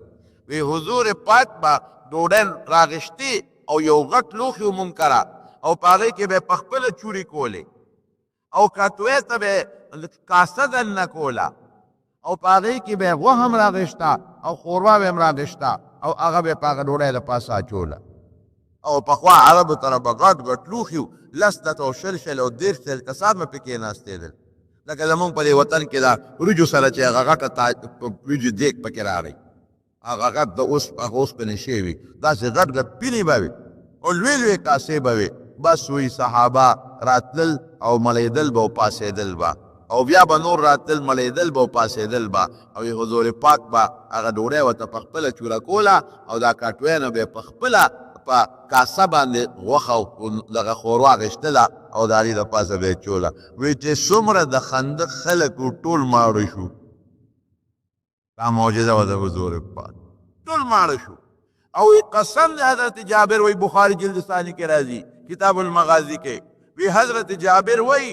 وی حضور پاک به ډوډۍ راغشتې او یو غټ لوښي ومونږ کره او په هغې کې به یې پخپله چورې کولې او کټوۍ ته به یې کاسه دننه کوله او په هغې کې به یې غوښه هم راغشته او ښوروا به هم راغشته او هغه به یې په هغه ډوډۍ د پاسه اچوله او پخوا عربو سره به غټ غټ لوښي و 10 او 20 او 30 کسان به پکې ناستېدل لکه زمونږ په دې وطن کې دا وریجو سره چې هغه غټه وریجو دیګ پکې راغی هغه غټ د اوسپنې شوي وي داسې غټ غټ پینې به وي او لوی لوی کاسې به وي بس وی صحابه راتلل او ملیدل به او پاسېدل به او بیا به نور راتلل ملیدل به او پاسېدل به او حضور پاک به هغه ډوډۍ ورته په خپله چوره کوله او دا کټوۍ نه به یې په خپله په کاسه باندې غوښه او دغه ښوروا غېشتله او د هغې د پاسه به یې چوله وایي چې څومره د خندق خلک و ټول ماړه شو دا معجزه وه د حضور پاک ټول ماړه شو او قسم د حضرت جابر وی بخاری جلد ثانی کې راځي کتاب المغازی کې وی حضرت جابر وی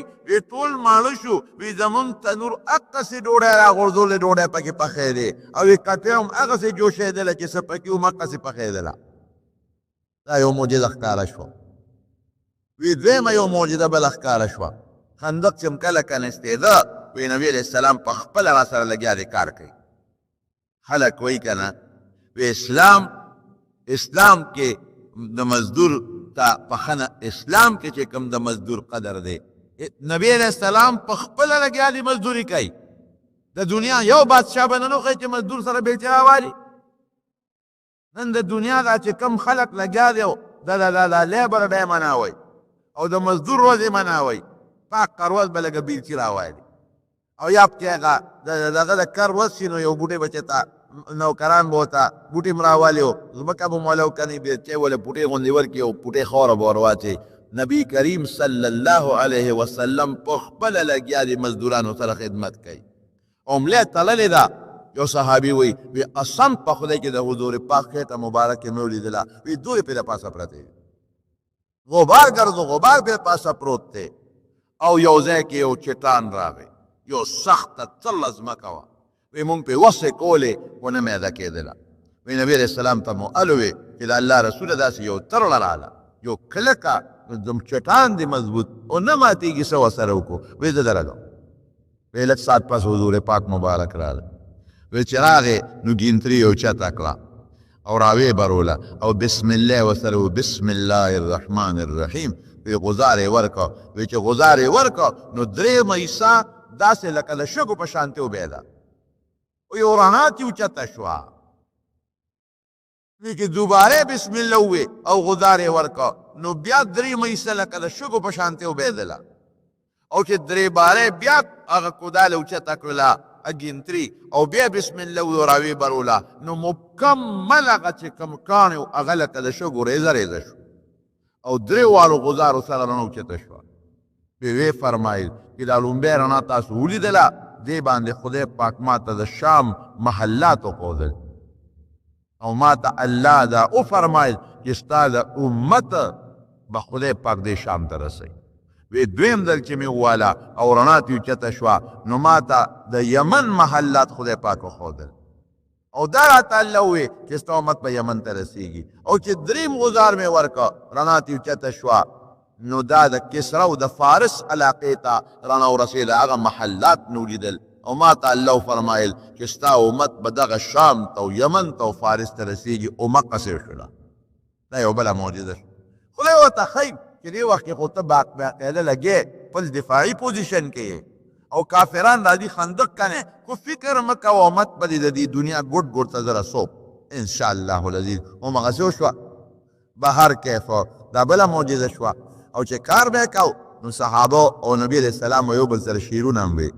ټول ماړه شو وی زمونږ تنور هغسې ډوډۍ راغورځولې ډوډۍ پکې پخې دی او کټۍ هم هغسې جوشېدله چې څه پکې هم هغسې پخېدله دا یو معجزه ښکاره شوه وی دویمه یو معجزه بله ښکاره شوه خندق چې کله کنستېده وی نبي علیه السلام په خپله را سره لګیا دی کار کوي خلک وی که نه وی اسلام کې د مزدور ته پخنه اسلام کې چې کوم د مزدور قدر دی نبی علیہ السلام په خپله لګیا دی مزدوري کوي د دنیا یو بادشاه به نه نوښی چې مزدور سره بیلچه راوالي نن د دنیا دا چې کم خلق لګیا دی دا لیبر ډی مناوئ او د مزدور ورځې مناوئ پاک ورځ به لږه بیلچې راوالي او یا پکې هغه دغه د کار ورځ شي نو یو بوټی به چې ته نوکران به ورته بوټي م راولي او ځمکه به موله وکني بیلچې ولې پوټې غوندې ورکړي او پوټې خاوره به ور واچوي نبي کریم صلی الله علیه وسلم په خپله لګیا د مزدورانو سره خدمت کوي او ملی تړلې ده یو صحابي وی قسم په خدای کې د حضور پاک خېټه مبارکې مې ولیدله وی دوی پرې د پاسه پرتې غبار ګرځو غبار پرې پاسه پروت دی او یو ځای کې یو چټان راغی یو سخته څله ځمکه وه وی مونږ پې وسې کولې خو نه میده کېدله وی نبي علیه السلام ته مو الوې چې د الله رسوله داسې یو ترړه راله یو کلکه چټان دی مضبوط او نه ماتېږي څه ورسره وکړو وی زه درغلم وی لږ ساعت پس حضور پاک مبارک راغی وی چې راغې نو ګینتري یو چته کړه او راویې بروله او بسم الله ورسره و بسم الله الرحمن الرحیم وی غزار یې ورکړه وی چې غزار یې ورکړه نو درېیمه حصه داسې لکه د شګو په شانتې وبهېده او یو رڼا چې اوچته شوه وی چې دوباره بسم الله ووې او غزار یې ورکړه نو بیا درېیمه حصه لکه د شګو په شانتې وبهېدله او چې درې باره بیا هغه کوداله اوچته کړله اګینتري او بیا بسم الله و راویې بروله نو مکمل هغه چې کوم کاڼې و هغه لکه د شګو ریزه ریزه شو او درې والو غزارو سره رڼا اوچته شوه وی فرمایل چې دا لومبۍ رڼا تاسو ولیدله دې باندې خدای پاک ما ته د شام محلات وښودل او ما ته الله دا وفرمایل چې ستا د امت به خدای پاک دې شام ته رسوي وی دویم ځل چې مې وواله او رڼا ترې اوچته شوه نو ما ته د یمن محلات خدای پاک وښودل او دا راته الله ووې چې ستا امت به یمن ته رسېږي او چې درېیم غزار مې ورکړه رڼا ترې اوچته شوه نو دا د کسرا او د فارس علاقې ته رڼا ورسېده هغه محلات مې ولیدل او ما ته الله فرمایل چې ستا امت به دغه شام ته او یمن ته او فارس ته رسېږي او مقصې شوله دا یو بله معجزه شوه خدای ورته ښایي چې دې وخت کې خو ته باقاعده لګې خپل دفاعي پوزیشن کې او کافران راځي خندق کنې خو فکر مه کوه امت به دې د دې دنیا ګوټ ګوټ ته زه رسوم انشاءالله العزیز همغسې وشوه بهر کیفه دا بله معجزه شوه او چې کار به یې کو نو صحابه او نبي علیه السلام یو بل سره شعرونه هم وی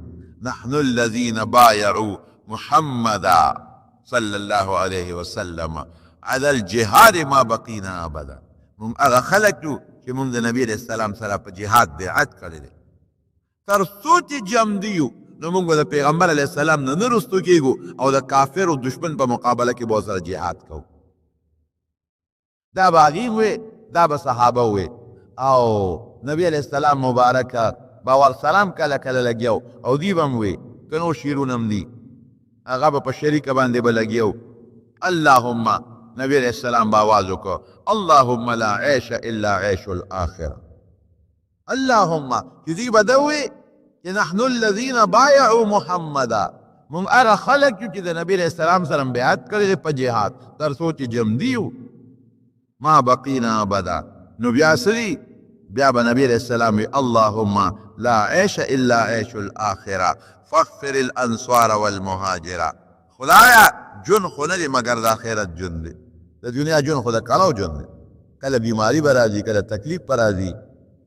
نحن الذين بايعوا محمدا صلى الله عليه وسلم على الجهاد ما بقينا ابدا مونږ هغه خلک یو چې مونږ د نبي علیه السلام سره په جهاد بیعت کړی دی تر څو چې جمدي یو نو مونږ د پیغمبر علیه السلام نه نه رستو کېږو او د کافر او دشمن په مقابله کې به سره جهاد کوو دا به هغې وې دا به صحابه وې او نبی علیه السلام مبارک به ورسلام کله کله لګیو او دی به هم وې که نور شعرونه هم دي هغه به په شریکه باندې به لګیو اللهم نبی علیه السلام به آواز وکړو اللهم لا عیش الا عیش الاخره اللهم چې دوی به ده وې چې نحن الذین بایعوا محمدا مونږ هغه خلک یو چې د نبي علیه السلام سره بیعت کړی دی په جهاد تر څو چې جمدي یو ما بقینا ابدا نو بیا سری بیا به نبی علیہ السلام وی اللهم لا عیش الا عیش الاخره فاغفر الانصار والمهاجره خدایا جون خو نه دی مگر د آخرت جون دی د دنیا جون خو د کاڼو جون دی کله بیماری به راځي، کله تکلیف به راځي،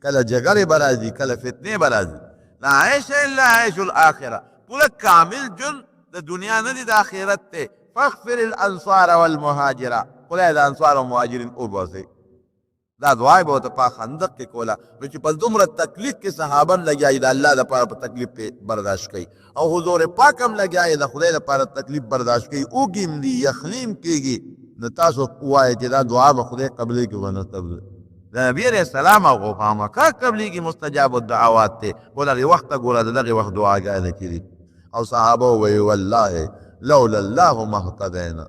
کله جګړې به راځي، کله فتنې به راځي. لا عیش الا عیش الاخره، پوره کامل ژوند د دنیا نه دی، د آخرت دی. فاغفر الانصار والمهاجره، خدای د انصار او مهاجرین وباسئ. دا دعا به ورته په خندق کې کوله. نو چې په دومره تکلیف کې صحابه هم لګیا د الله دپاره په تکلیف کې برداشت کوي، او حضور پاک هم لګیا د خدای دپاره تکلیف برداشت کوي، اوږې دي، یخني هم کېږي. نو تاسو ووایئ چې دا دعا به خدای قبلې کړي ونه قبلې. د نبي علیه السلام او خامخا قبلېږي، مستجاب الدعوات دی. خو دغې وخته ګوره د دغې وخت دعاګانې کړي. او صحابه ووایي والله لولا الله ما اهتدینا،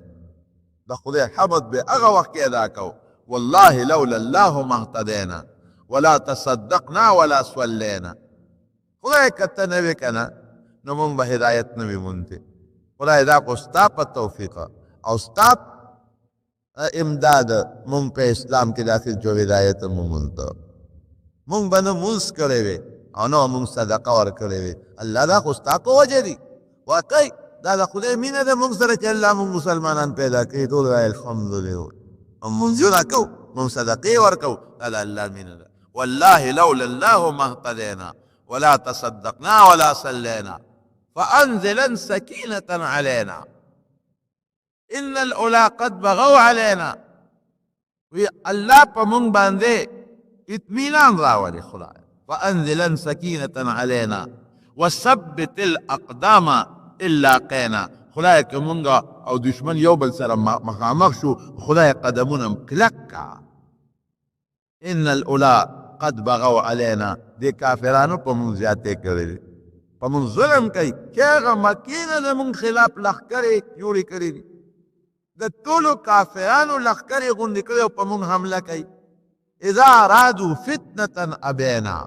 د خدای حمد به هغه وخت کې ادا کوو. والله لولا الله ما اهتدینا ولا تصدقنا ولا صلینا. خدای کته نه وی کنه نو مونږ به هدایت نه وي مونته. خدای دا خو ستا په توفیق او ستا امداد مونږ په اسلام کې داخل جو هدایت مو مونته. مونږ به نه مونځ کړی وي او نه مونږ صدقه ورکړی وي. الله دا خو ستا په وجه دي. واقعي دا د خدای مینه ده مونږ سره چې الله مونږ مسلمانان پیدا کړي. ټول وایي الحمدلله، منځونه کوو، مونږ صدقې ورکوو، دا د الله مینه ده. والله لولا الله ما اهتدینا ولا تصدقنا ولا صلینا فانزلا سکینة علینا ان الاولا قد بغوا علینا. وی الله په مونږ باندې اطمینان راولي خدای. فانزلا سکینة علینا وثبت الاقدام الا قینا. خدای که مونږ او دشمن یو بل سره مخامخ شو، خدای قدمونه کلک کا. ان الاولا قد بغوا علینا، دې کافرانو په مونږ زیاتې کړې دي، په مونږ ظلم کوي. چې هغه مکې نه د مونږ خلاف لښکرې جوړې کړې دي، د ټولو کافرانو لښکرې غونډې کړې او په مونږ حمله کوي. اذا ارادوا فتنة ابینا،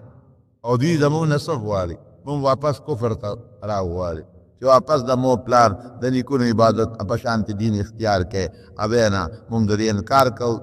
او دوی زمونږ نه څه غواړي؟ مونږ واپس کفر ته راوغواړي، چې واپس د مور پلار د نیکونو عبادت په شانتي دین اختیار کړي. ابینا، مونږ د دې انکار کوو.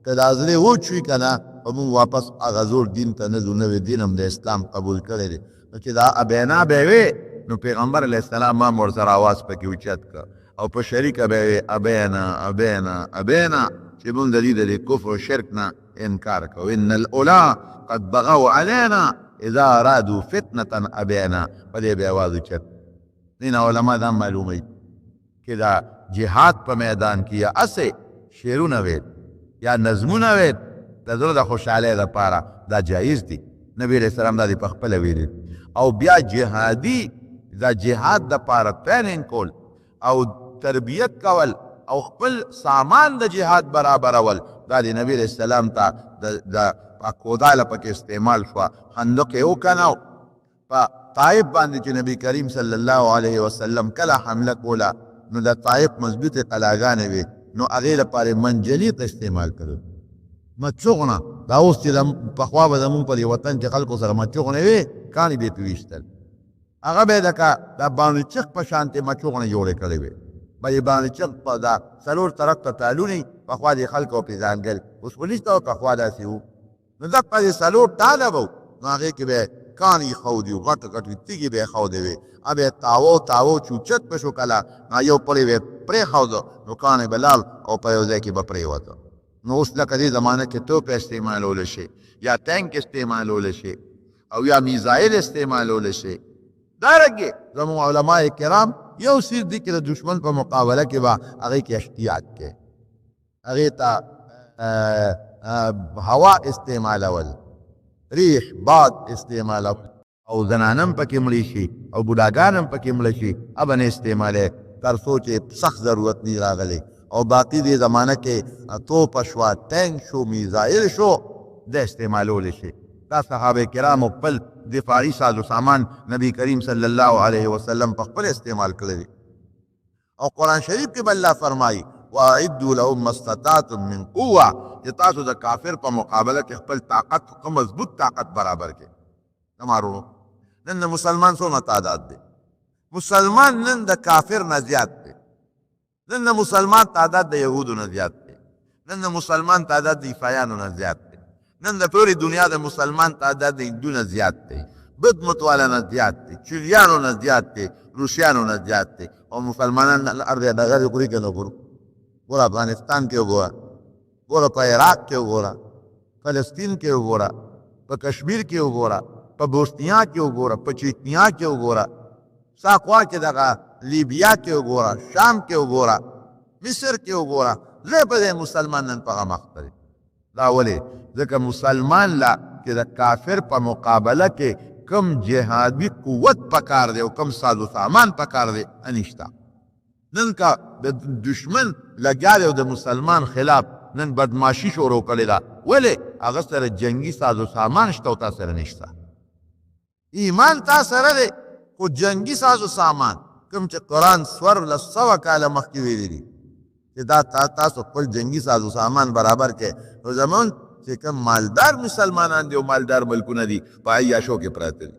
که دا زړه وچ وي که نه، په مونږ واپس هغه زوړ دین ته نه ځو. نوی دین هم د اسلام قبول کړی دی. نو چې دا ابینا به وي، نو پیغمبر علیه السلام هم ورسره اواز پکې اوچت کړه، او په شریکه به وي ابینا ابینا ابینا، چې مونږ د دې د کفر و شرک نه انکار کوو. ان الاولا قد بغوا علینا اذا ارادوا فتنة ابینا، په دې به اواز اوچت. دین علما دا معلوموي چې دا جهاد په میدان کې یا اسې شعرونه ویل یا نظمونه ویل د زړه د خوشحالۍ لپاره دا جایز دي. نبی علیه السلام دا دې په خپله ویلي. او بیا جهادي دا جهاد دپاره ټریننګ کول او تربیت کول او خپل سامان د جهاد برابرول، دا د نبی علیه السلام ته د کوداله پکې استعمال شوه. خندق یې وکنه په طائف باندې چې نبی کریم صلی الله علیه وسلم کله حمله کوله، نو د طائف مضبوطې قلاګانې وې، نو هغې لپاره منجلیق استعمال کړو. مچوغونه دا اوس چې پخوا به زمونږ په دې وطن کې خلکو سره مچوغونه وې، کاڼي به یې پرې ویشتل. هغه به یې د باندچق په شانتې مچوغونه جوړې کړې وې. به یې باندچق په دا څلور طرف ته تالونې، پخوا دې خلکو پرې ځانګړي، اوس خو نشته، پخوا داسې وو. نو دغه دې څلور ټاله به وو، نو هغې کې به کاڼي ښودي وو، غټ غټ تیږې به یې ښودې وې. هغه به تاوو تاوو چې اوچت به شو کله، نو یو پړی به یې پرېښوده، نو کاڼی به لاړ او په یو ځای کې به پرېوته. نو اوس لکه دې زمانه کې توپ استعمالولی شي، یا ټینک استعمالولی شي، او یا میزایل استعمالولی شي. دارنګې زموږ علماء کرام یو سیر دي چې د دشمن په مقابله کې به هغې کې احتیاط کوي، هغې ته هوا استعمالول، ریح باد استعمالول، او زنانم پکې مړې شي او بوډاګان هم پکې مړه شي، ابه نه استعمالوي تر څو چې سخت ضرورت نه راغلی. او باقي دې زمانه کې توپ شوه، ټینک شو، میزایل شو، د استعمالولی شي. دا صحابه کرامو خپل دفاعي سازو سامان نبی کریم صلی الله علیه وسلم په خپل استعمال کړی دی. او قرآن شریف کې به الله فرمایي واعدوا لهم ما استطعتم من قوه، چې تاسو د کافر په مقابله کې خپل طاقت، مضبوط طاقت برابر کړئ. نمارو نن د مسلمان څومره تعداد دی؟ مسلمان نن د کافر نه زیات دی. نن د مسلمان تعداد د یهودو نه زیات دی. نن د مسلمان تعداد د عیسایانو نه زیات دی. نن د ټولې دنیا د مسلمان تعداد د هندو نه زیات دی، بد متواله نه زیات دی، چینیانو نه زیات دی، روسیانو نه زیات دی. او مسلمانان ارض دغه خوري که نه خورو؟ ګوره افغانستان کې وګوره، ګوره په عراق کې وګوره، فلسطین کې وګوره، په کشمیر کې وګوره، په بوسنیا کې وګوره، په چیچنیا کې وګوره، ساخوا کې دغه لیبیا کې وګوره، شام کې وګوره، مصر کې وګوره، زه په دې مسلمان نن په غم اخته دی. دا ولې؟ ځکه مسلمان لا چې د کافر په مقابله کې کم جهادي قوت پکار دی او کم ساز و سامان پکار دی انشتا. نن کا د دشمن لګیا دی او د مسلمان خلاف نن بدماشي شروع کړې ده. ولې؟ هغه سره جنگي ساز و سامان شته او تا سره نشته. ایمان تا سره دی خو جنگي ساز و سامان کوم چې قرآن 1400 کاله مخکې ویلي دي چې دا تاسو خپل جنگي ساز و سامان برابر کې. نو زمون چې کوم مالدار مسلمانان دي او مالدار ملکونه دي په عیاشو کې پراته دي،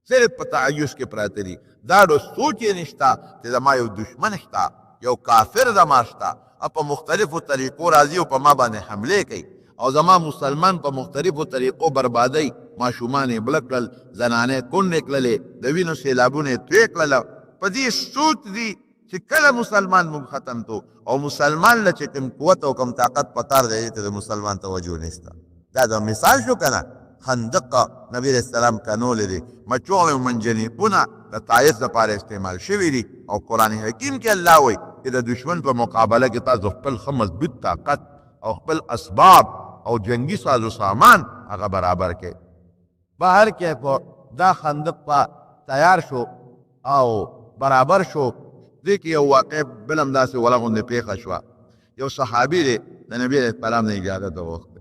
صرف په تعیش کې پراته دي. دا ډو سوچ یې نشته چې زما یو دشمن شته، یو کافر زما شته، او په مختلفو طریقو راځي او په ما باندې حملې کوي او زما مسلمان په مختلفو طریقو بربادوي. ماشومان یې بړه کړل، زنانې کونډې کړلې، د وینو سیلابونه یې توی کړله. په دې سوچ دي چې کله مسلمان مونږ ختم تو او مسلمان له چې کوم قوت او کوم طاقت پکار دی ته د مسلمان توجه نشته. دا د مثال شو که نه؟ خندق نبی علیه السلام کنولې دي، مچوغې او منجنیقونه د تایید دپاره استعمال شوي دي. او قرآن حکیم کې الله وایي چې د دشمن په مقابله کې تاسو خپل ښه مضبوط طاقت او خپل اسباب او جنگي ساز و سامان هغه برابر کړئ. بهر کې په دا خندق په تیار شو او برابر شو. دې کې یو واقع بل هم داسې وله غوندې پېښه شوه. یو صحابي دی د نبي علیه السلام نه اجازت وغوښته،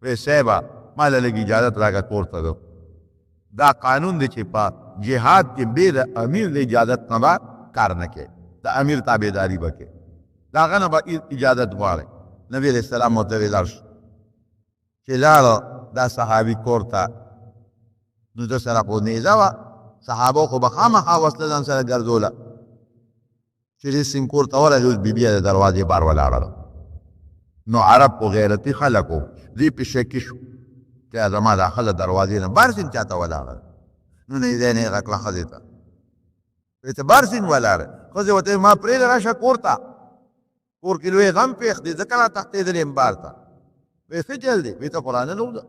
وی صاحبه ما له لږ اجازت راکړه کور ته ځو. دا قانون دی چې په جهاد کې بې د امیر د اجازت نه به کار نه کوې، د امیر تابعداري به کوې، د هغه نه به اجازت غواړئ. نبي علیه السلام ورته وی لاړ شو. چې لاړه دا صحابي کور ته، نو ده سره خو نیزه وه، صحابو خو به خامخا وسله ځان سره ګرځوله. چې دې سیند کور ته ورغی، اوس بیبي د دروازې بار ولاړه ده. نو عرب خو غیرتي خلک وو، دوی پې شکي شو چې زما دا ښځه دروازې نه بار سیند چاته ولاړه ده. نو نیزه یې نیغه کړه ښځې ته، وایي ته بار سیند ولاړه. ښځې ورته وایي ما پرېږده راشه کور ته، کور کې لوی غم پېښ دی ځکه راتښتېدلې یم بار ته. وایي ښه چل دی، وایي ته قرآن نه وده.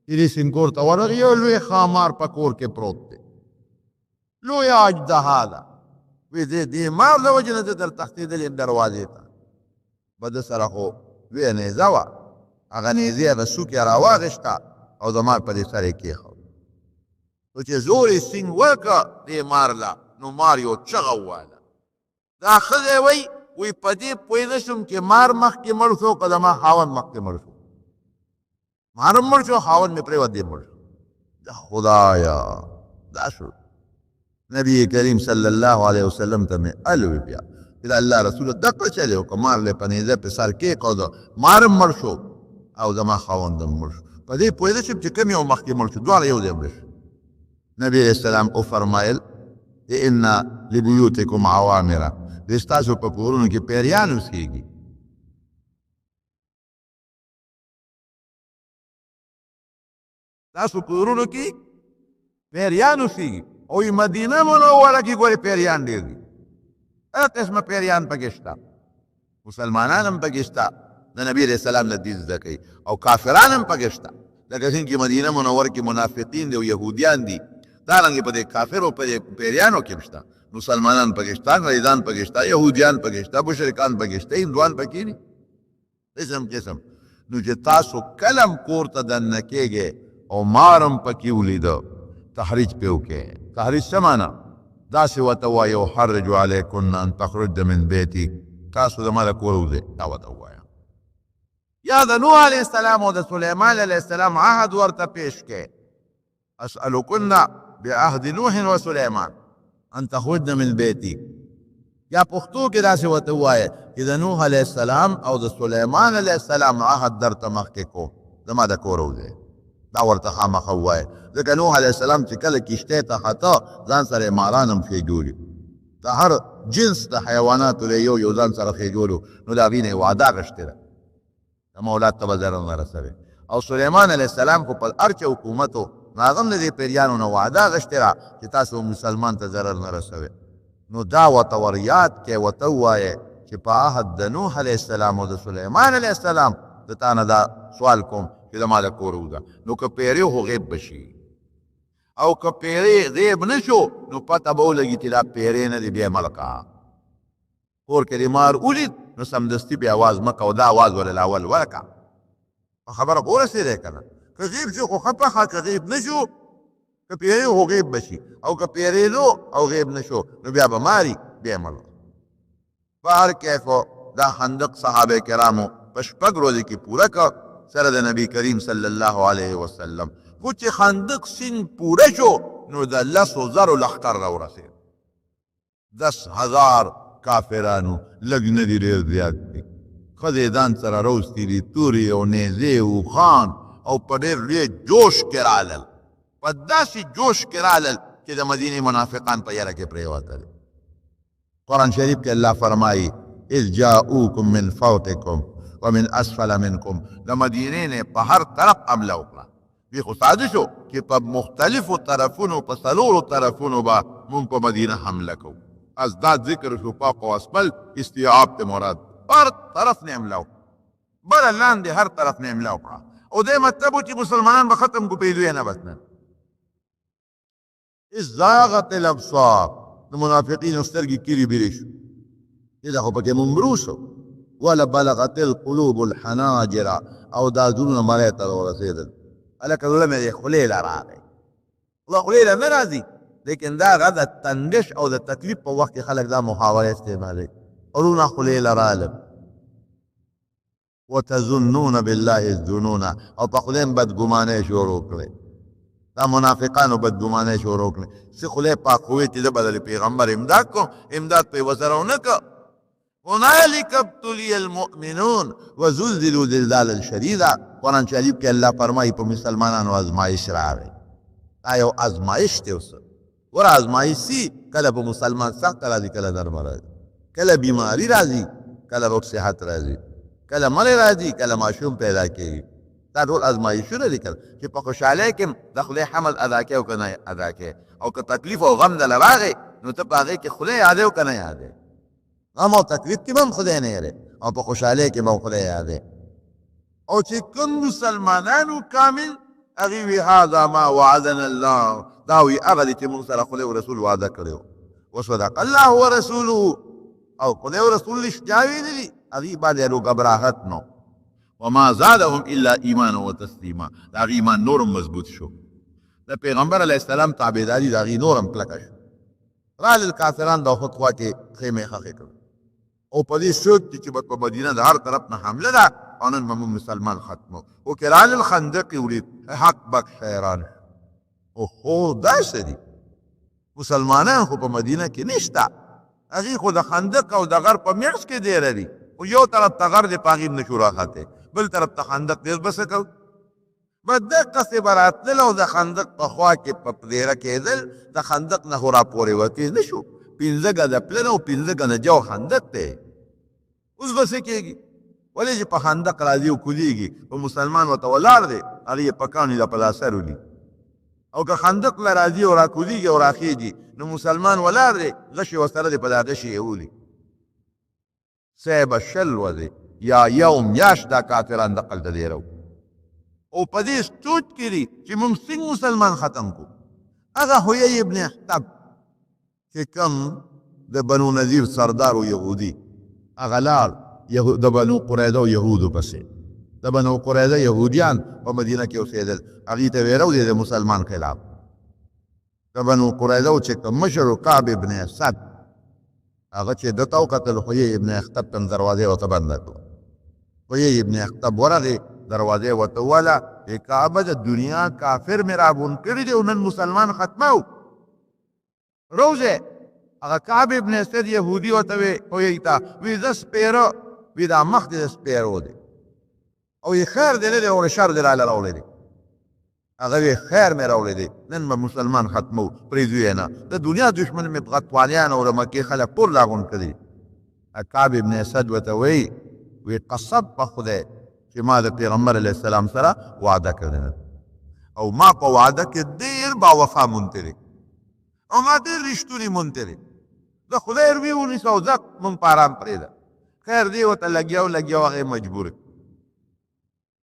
چې دې سیند کور ته ورغی، یو لوی ښامار په کور کې پروت دی، لوی اجدها ده. وی دې مار د وجې نه زه در تښتېدلی یم دروازې ته. به ده سره خو لویه نیزه وه، هغه نیزې هغه سوک یې راواغېسته او د مار په دې سر یې کېښود. نو چې زور یې سینګ ورکړه دې مار له، نو مار یو چغه وواله. دا ښځی وی په دې پوه نه شوم چې مار مخکې مړ شو که زما خاوند مخکې مړ شو. مار هم مړ شو، خاوند مې پرېوت دی مړ شو. دا خدایا دا شو. نبی کریم صلی الله علیه وسلم ته مې الوی بیا چې د الله رسول دقه چلې وکړه، مار له په نیزه په سر کېښوده، مار هم مړ شو او زما خاوند هم مړ شو. په دې پوهېده شم چې کوم یو مخکې مړ شو، دواړه یو ځای مړه شو. نبی علیه السلام وفرمایل ان لبیوتکم عوامره، د ستاسو په کورونو کې پیریان اوسېږي. ستاسو کورونو کې پیریان اوسېږي. او مدینه منوره کې ګورې پیریان ډېر دي، هر قسمه پیریان پکې شته، مسلمانان هم پکې شته، د نبي علیه السلام نه دین زده کوي، او کافران هم پکې شته. لکه څنګه چې مدینه منوره کې منافقین دي او یهودیان دي، دارنګې په دې کافرو په دې پیریانو کې هم شته. مسلمانان پکې شته، انګریزان پکې شته، یهودیان پکې شته، مشرکان پکې شته، هندوان پکې دي، قسم قسم. نو چې تاسو کلم کور ته دننه کېږئ او مار هم پکې ولیده، تحریج پې وکړئ. تحریج څه معنا؟ داسې ورته وایه یحرج علیکن ان تخرجن من بیتک، تاسو زما د کور وځئ، دا ورته ووایه. یا د نوح علیه السلام او د سلیمان علیه السلام عهد ورته پیش کړئ، اسألکن بعهد نوح و سلیمان ان تخرجن من بیتک. یا پښتو کې داسې ورته ووایه چې د نوح علیه السلام او د سلیمان علیه السلام عهد درته مخکې کو، زما د کور وځئ، دا ورته خامخا ووایه. ځکه نوح علیه السلام چې کله کشتۍ ته خطا، ځان سره ماران هم ښېګولي، د هر جنس د حیواناتو له یو ځان سره ښېګولو. نو د هغې نه یې وعده اخیستې ده زما اولاد ته به ضرر نه رسوي. او سلیمان علیه السلام خو په هر چا حکومت و، نو هغه هم د دې پیریانو نه وعده اخیستې ده چې تاسو مسلمان ته ضرر نه رسوي. نو دا ورته ور یاد کړئ، ورته ووایې چې په عهد د نوح علیه السلام او د سلیمان علیه السلام د تا نه دا سوال کوم چې زما د کور وځه. نو که پیرې خو غیب به شي، او که پیرې غیب نه شو نو پته به ولګي چې دا پیرې نه دی، بیا ملکه کور کې دې مار ولید نو سمدستي بیا اواز مه کوه، دا اواز ولله اول ورکه. خبره خو ورسېدی که نه؟ که غیب شو خو ښه پخه، که غیب نه شو که پیرې خو غیب به شي، او که پیرې نو او غیب نه شو نو بیا به ماري، بیا ملک. په هر کیفو دا خندق صحابه کرامو په شپږ ورځې کې پوره کړ سره د نبي کریم صلی الله علیه وسلم. خو چې خندق سیند پوره شو نو د 10,000 لښکر راورسېد. 10,000 کافرانو، لږ نه دي ډېر زیات دي. ښځې ځان سره راوستي دي، تورې او نیزې اوښان، او په ډېر لوی جوش کې رالل، په داسې جوش کې رالل چې د مدینې منافقان په یره کې پرېوتل. قرآن شریف کې الله فرمایي اذ جاءوکم من فوقکم ومن اسفل منکم، د مدینې نه په هر طرف حمله وکړه. وی خو ساده شو چې په مختلفو طرفونو، په څلورو طرفونو به مونږ په مدینه حمله کوو. ازداد ذکر شو فوق و اسفل، استیعاب ته مراد هر طرف نه حمله وکړه، بله لاندې هر طرف نه حمله وکړه. او دې مطلب و چې مسلمانان به ختم کو پیدوی نه بس نه. اذ زاغت الابصار، د منافقینو سترګې کیرې بیرې شو، دا خو پکې ممرو شو. ولا بلغت القلوب الحناجر، او دا زړونه مړی ته ورسېدل. هلکه زړه مې د خولې له راغی، الله خولې له نه راځي، لیکن دا هغه د تنګش او د تکلیف په وخت کې خلک دا محاوره استعمالوي. وروڼه خولې له رالل. وتظنون بالله الظنون، او په خدای بدګمانۍ شروع کړې. دا منافقانو بدګمانۍ شروع کړې، څه خولې پاک وې چې زه به د پیغمبر امداد کوم، امداد پرې ورسره ونه کړ. هنالک ابتلی المؤمنون وزلزلوا زلزالا شدیدا. قرآن شریف کې الله فرمایي په مسلمانانو ازمایش راغی. دا یو ازمایش دی. اوس ور ازمایش سي، کله په مسلمان سخت راځي، کله نرمه راځي، کله بیماری راځي، کله روغ صحت راځي، کله مړی راځي، کله ماشوم پیدا کېږي. دا ټول ازمایشونه دي کله چې په خوشحالۍ کې د خدای حمد ادا کوې او که نه ادا کوې، او که تکلیف او غم دله راغی نو ته په هغې کې خدای یادې او که نه یادې. غم او تکلیف کې به هم خدای نه یادې، او په خوشحالۍ کې به هم خدای یادې. او چې کوم مسلمانانو کامل هغې وي هذا ما وعدنا الله، دا وي هغه دی چې موږ سره خدای او رسول وعده کړی و. وصدق الله ورسوله، او خدای او رسول رښتیا ویلي دي، هغې باندې هلو غبراهټ نو. وما زادهم الا ایمانا و تسلیما، د هغې ایمان نورم مضبوط شو، د پیغمبر علیه السلام تابعداري د هغې نورم کلکه شو. رالل کافران د احد خوا کې خیمې خښې کړې، او په دې شوق چې په مدینه د هر طرف نه حمله ده، او نن به موږ مسلمان ختمو. او که رالل خندق یې ولید، حق بک حیران شو. اوهو داسې دي مسلمانان خو په مدینه کې نشته، هغې خو د خندق او د غر په میغز کې ډېره دي. خو یو طرف ته غر دی، په هغې نه شو راختی، بل طرف ته خندق دی. بس څه کوو؟ بس دقسې به راتلل او د خندق په خوا کې په پدیره کېدل، د خندق نه خو راپورې وتې نه شو. 15 ګزه پلن او 15 ګزه جو خندق دی. اوس به څه کېږي؟ ولې چې په خندق راځي او کولیږي، په مسلمان ورته ولاړ دی، هغې یې په کاڼي له په لاسه ولي. او که خندق له راځي او راکولیږي او راخېږي نو مسلمان ولاړ دی، غشې ورسره دی، په دا غشې یې ولي. سیبه شل ورځې یا یو میاشت دا کافران دقلته دیرو، او په دې سوچ کې دي چې موږ څنګه مسلمان ختم کړو. هغه حیی ابن اخطب چې کوم د بنو نذیر سردار و یهودي، هغه لاړ د بنو قریظه و یهودو پسې. د بنو قریظه یهودیان په مدینه کې اوسېدل، هغې ته ویره دی د مسلمان خلاف. د بنو قریظه و چې کوم مشر و کعب ابن اسد، هغه چې ده ته وکتل، حیی ابن اخطب ته دروازې ورته بنده کړه. حیی ابن اخطب ورغې، دروازې ورته ووهله، ای کعبه د دنیا کافر مې رابون کړي دی او نن مسلمان ختمو. روزه هغه کعب ابن اسد یهودي ورته وی حیی ته، وی زه سپېره، وی دا مخ دې د سپېرو دی، او یې خیر دی نه دی او شر دی راله راوړی دی. هغه وی خیر مې راوړی دی، نن به مسلمان ختمو، پرېږدو یې نه. د دنیا دشمن مې غطوانیان او د مکې خلک ټول راغونډ کړي. کعب ابن اسد ورته وی قسم په خدای چې ما د پیغمبر علیه السلام سره وعده کړې، او ما په وعده کې ډېر باوفا مونتی دی، او ما ډېر رښتونی مونتی دی. د خدای روی ونیسه او ځه مونږ په ارام پرېږده. خیر دی ورته لګیا او هغې مجبور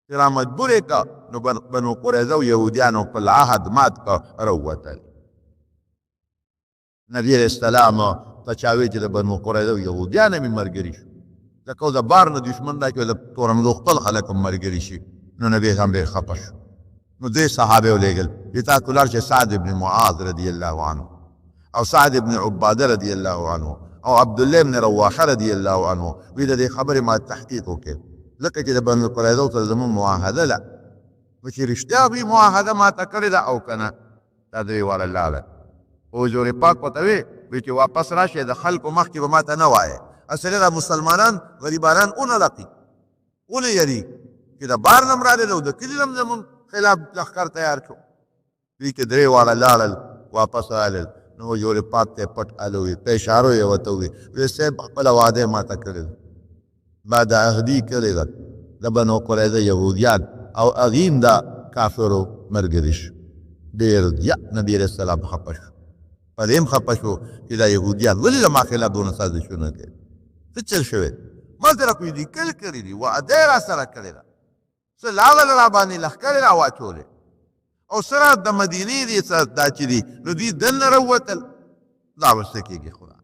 چې را مجبور یې که نو بنو قریظه او یهودیانو خپل عهد مات که راووتل. نبي علیه السلام ته چا وایي چې د بنو قریظه او یهودیان مې ملګري شو، ځکه د بار نه دشمن دا چې د تورنګو خپل خلک هم ملګري شي. نو نبي هم ډېر خفه شو. نو درې صحابه یې ولېږل چې تاسو لاړ شئ سعد بن معاذ رضی الله عنه او سعد بن عباده رضی الله عنه او عبد الله بن رواحه رضی الله عنه، وی د دې خبرې ما تحقیق وکړ ځکه چې د بنو قریظه سره زموږ معاهده ده، نو چې رښتیا وي معاهده ماته کړې ده او که نه. دا درې واړه لاړل. حضور پاک ورته وی چې واپس راشئ د خلکو مخکې به ماته نه وایې. اصلي دا مسلمانان غریبانان ونه لقي ونه یری چې د بار نه م راغلی او د کلي نه م زمونږ خلاف لښکر تیار شو. دوی کې درې واړه لاړل واپس رالل. نو حضور پاک ته پټ الوي په اشارو یې ورته وویل وی صاحب خپله واده ماته کړې ده، ما دا عهدي کړې ده د بنو قریظه یهودیان او هغې د کافرو ملګري شو. ډېر زیات نبي علیه السلام خفه شو. په دې هم خفه شو چې دا یهودیان ولې زما خلاف دونه سازشونه کوي، څه چل شوی؟ ما سره کوم لیکل کړي دي، وعده یې را سره کړې ده، څه لاړل را باندې لښکرې را واچولې او سره د مدینې دي دا چې دي نو دوی دننه راووتل. دا اوس څه کېږي خدا؟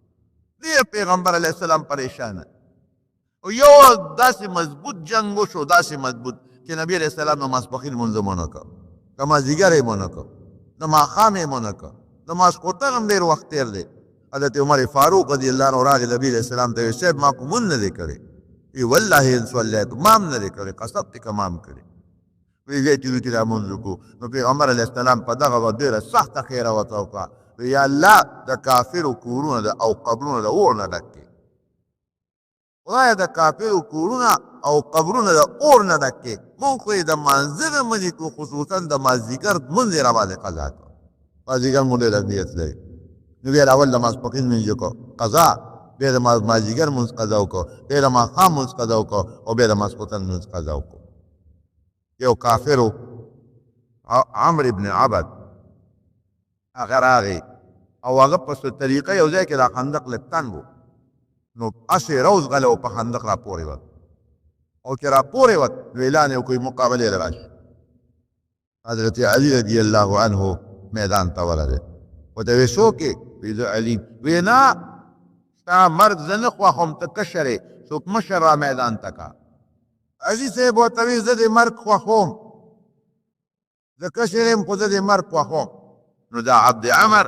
ډېر پیغمبر علیه السلام پریشانه او یو داسې مضبوط جنګ وشو، داسې مضبوط چې نبي علیه السلام د ماسپښین لمونځ هم ونه کړ، د مازدیګر یې ونه کړ، د ماښام یې ونه کړ، د ماسخوتن هم ډېر وخت تېر دی. حضرت عمر فاروق رضی الله عنه راغی نبي علیه السلام ته ویل صاحب ما خو مونځ نه دی کړی. وی والله ان صلیت، ما هم نه دی کړی، قسم دې که ما هم کړی. وی وی چې دا مونځ وکړو. نو پیغمبر علیه السلام په دغه وخت ډېره سخته خیره ورته وکړه. وی یا الله د کافرو کورونه او قبرونه د اور نه ډک کړي، خدایه د کافرو کورونه او قبرونه د اور نه ډک کړي. مونږ خو یې د مانځه نه منې کړو، خصوصا د مازدیګر لمونځ یې را باندې قضا کړو. مازدیګر مونږ ډېر اهمیت لري. نو بیا اول د ماسپښین لمونځ وکړو قضا، بیا د مازدیګر لمونځ قضا وکړو، بیا د ماښام لمونځ قضا وکړو او بیا د ماسخوتن لمونځ قضا وکړو. یو کافرو عمرو بن عبد هغه راغی او هغه په څه طریقه یو ځای کې دا خندق لږ تنګ و، نو اسې روز غلی و په خندق را پورې وت او چې را پورې وت نو اعلان یې وکړ مقابلې ته راشي. حضرت علي رضی الله عنه میدان ته ورغی، ورته ویې څوک یې؟ وی زه علي. وی نه ستا مرګ زه نه خوښوم، ته کشر یې، څوک مشر را میدان ته کا. علي صاحب ورته وی زه دې مرګ خوښوم، زه کشر یم خو زه دې مرګ خوښوم. نو دا عبد عمر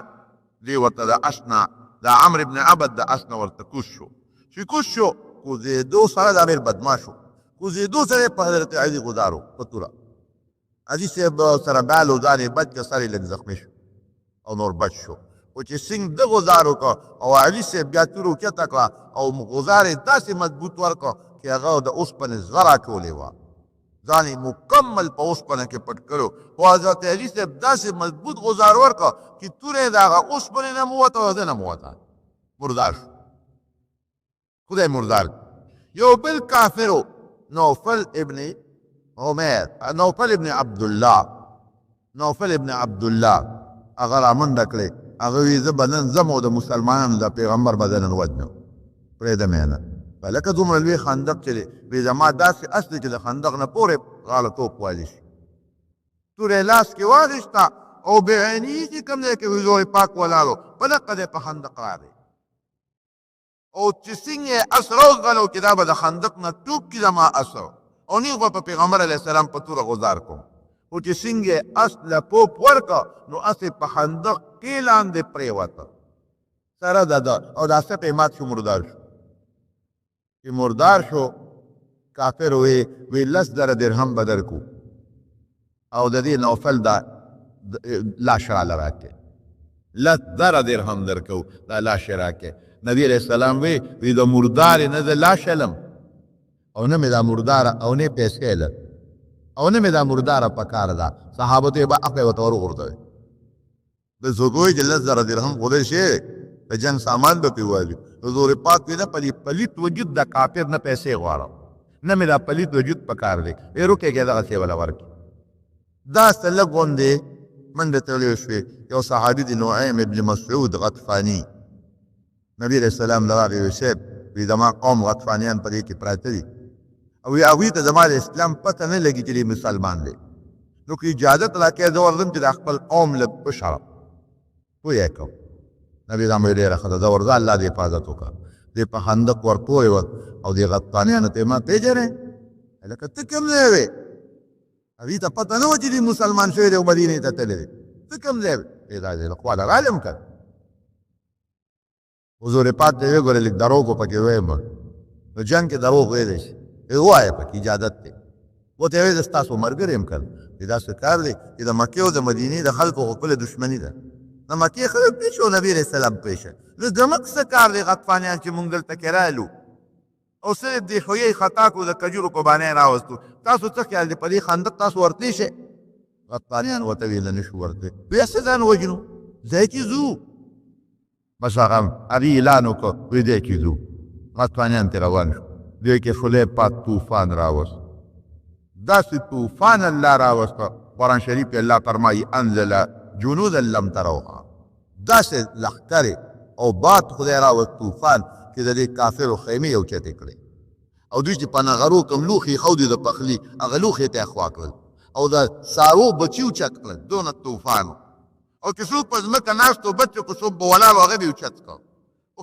دی ورته د اسنه د عمرو بن عبد د اسنه ورته کوز شو. چې کوز شو کوزېدو سره دا ډېر بدماش و، کوزېدو سره په حضرت علي ګزار و په توره. علي صاحب سره بال و ځان یې بچ که سر یې لږ زخمي شو او نور بچ شو. خو چې څنګه ده ګزار وکړه او علي صاحب بیا توره اوچته کړه او ګزار یې داسې مضبوط ورکړه چې هغه د اوسپنې زغره اچولې وه، ځان یې مکمل په اوسپنه کې پټ کړو. خو حضرت علي صاحب داسې مضبوط ګزار ورکړه چې توره یې د هغه اوسپنې نه م ووته او ده نه م ووته، مردار شو. خدای مردار. یو بل کافر نوفل ابن عمیر، نوفل ابن عبدالله، نوفل ابن عبدالله هغه را منډه کړې. هغه وی زه به نن ځم او د مسلمانانو د پیغمبر به نن وژنم، پرېږدم یې نه. لکه دومره لوی خندق چې دی، وی زما داسې اس دی چې د خندق نه پورې غاړه توپ والی شي. توره یې لاس کې واخېسته او بعیني چې کوم ځای کې حضور پاک ولاړ و په دقه ځای په خندق راغی او چې څنګه یې اس راوځغلو چې دا به د خندق نه ټوپ کړي زما اس او نیغ به په پیغمبر علیه السلام په توره غزار کوم. خو چې څنګه یې اس له پوپ ورکړه نو اس یې په خندق کې لاندې پرېوته سره د ده او دا سپ یې مات شو، مردار شو. چې مردار شو کافر وی 10,000 درهم به درکو او د دې نوفل دا لاش راله راکړې، 10,000 درهم درکو دا لاش یې راکړې. نبي علیه السلام وی د مردارې نه زه لاش علم او نه مې دا مرداره او نه پیسې لر او نه مې دا مرداره په کار ده. صحابو ته یې به عقل ورته ورغورځوي. د څوک وایي چې 10,000 درهم خدای شی د جنګ سامان به پرې والي. حضور پاک وی نه په دې پلیت وجود د کافر نه پیسې غواړم، نه مې دا پلیت وجود په کار دی. ای روکېږه دغسې وله ورکړي. داسې لږ غوندې منډې تړلې شوې. یو صحابي دی نعیم ابن مسعود غطفاني، نبي علیه السلام له راغی وی صاحب وی زما قوم غطفانیان په دې کې پراته دي او هغوی ته زما د اسلام پته نه لګي چې مسلمان دی، نو که اجازت راکړې زه ورځم چې د خپل قوم لږ وشړم، پوه یې کړم. نبي اسلام ویل ډېره ښه ده، زه ورځه الله دې حفاظت وکړه. دې په خندق ورپوی وه او دې غطفانیانو ته یې ما پېژنې لکه ته کوم ځای وې؟ هغوی ته پته نه وه چې دې مسلمان شوی دی او مدینې ته تللی دی. ته کوم ځای وې؟ دا دې له خواله رالم که حضور پاک ته یې وګورې لږ دروغ خو پکې ویم، نو جنګ کې دروغ ویلی شي، ووایه پکې اجازت دی. ورته یې ویل زه ستاسو ملګری یم که چې داسې کار دی چې د مکې او د مدینې د خلکو خو خپله دښمني ده. د مکې خلک پېښ او نبي علیه السلام پېښه نو زموږ څه کار دی غطفانیان چې مونږ دلته کې رالو او صرف د خویې خطا کړو د کجورو په بانې یې راوستو. تاسو څه خیال دی په دې خندق تاسو ورتلی شئ؟ غطفانیان ورته ویل نه شو ورتلی. بیا څه ځان وژنو؟ ځای کې ځو. بس هغه هغې اعلان وکړ وایي دی کې ځو. غطفانیان ترې روان شو. دوی کې خدای پاک طوفان راوست، داسې طوفان الله راوسته. قرآن شریف کې الله فرمایي انزل جنودا لم تروها، داسې لښکرې او باد خدای راوست طوفان چې د دې کافرو خیمې اوچتې کړې او دوی چې په نغرو کوم لوښي ایښودي د پخلي هغه لوښي ته یې خوا کړل او د څارو بچي اوچت کړل. دونه طوفان او چې څوک په ځمکه ناست و بچ که څوک به ولاړ و هغه به یې اوچت کړ.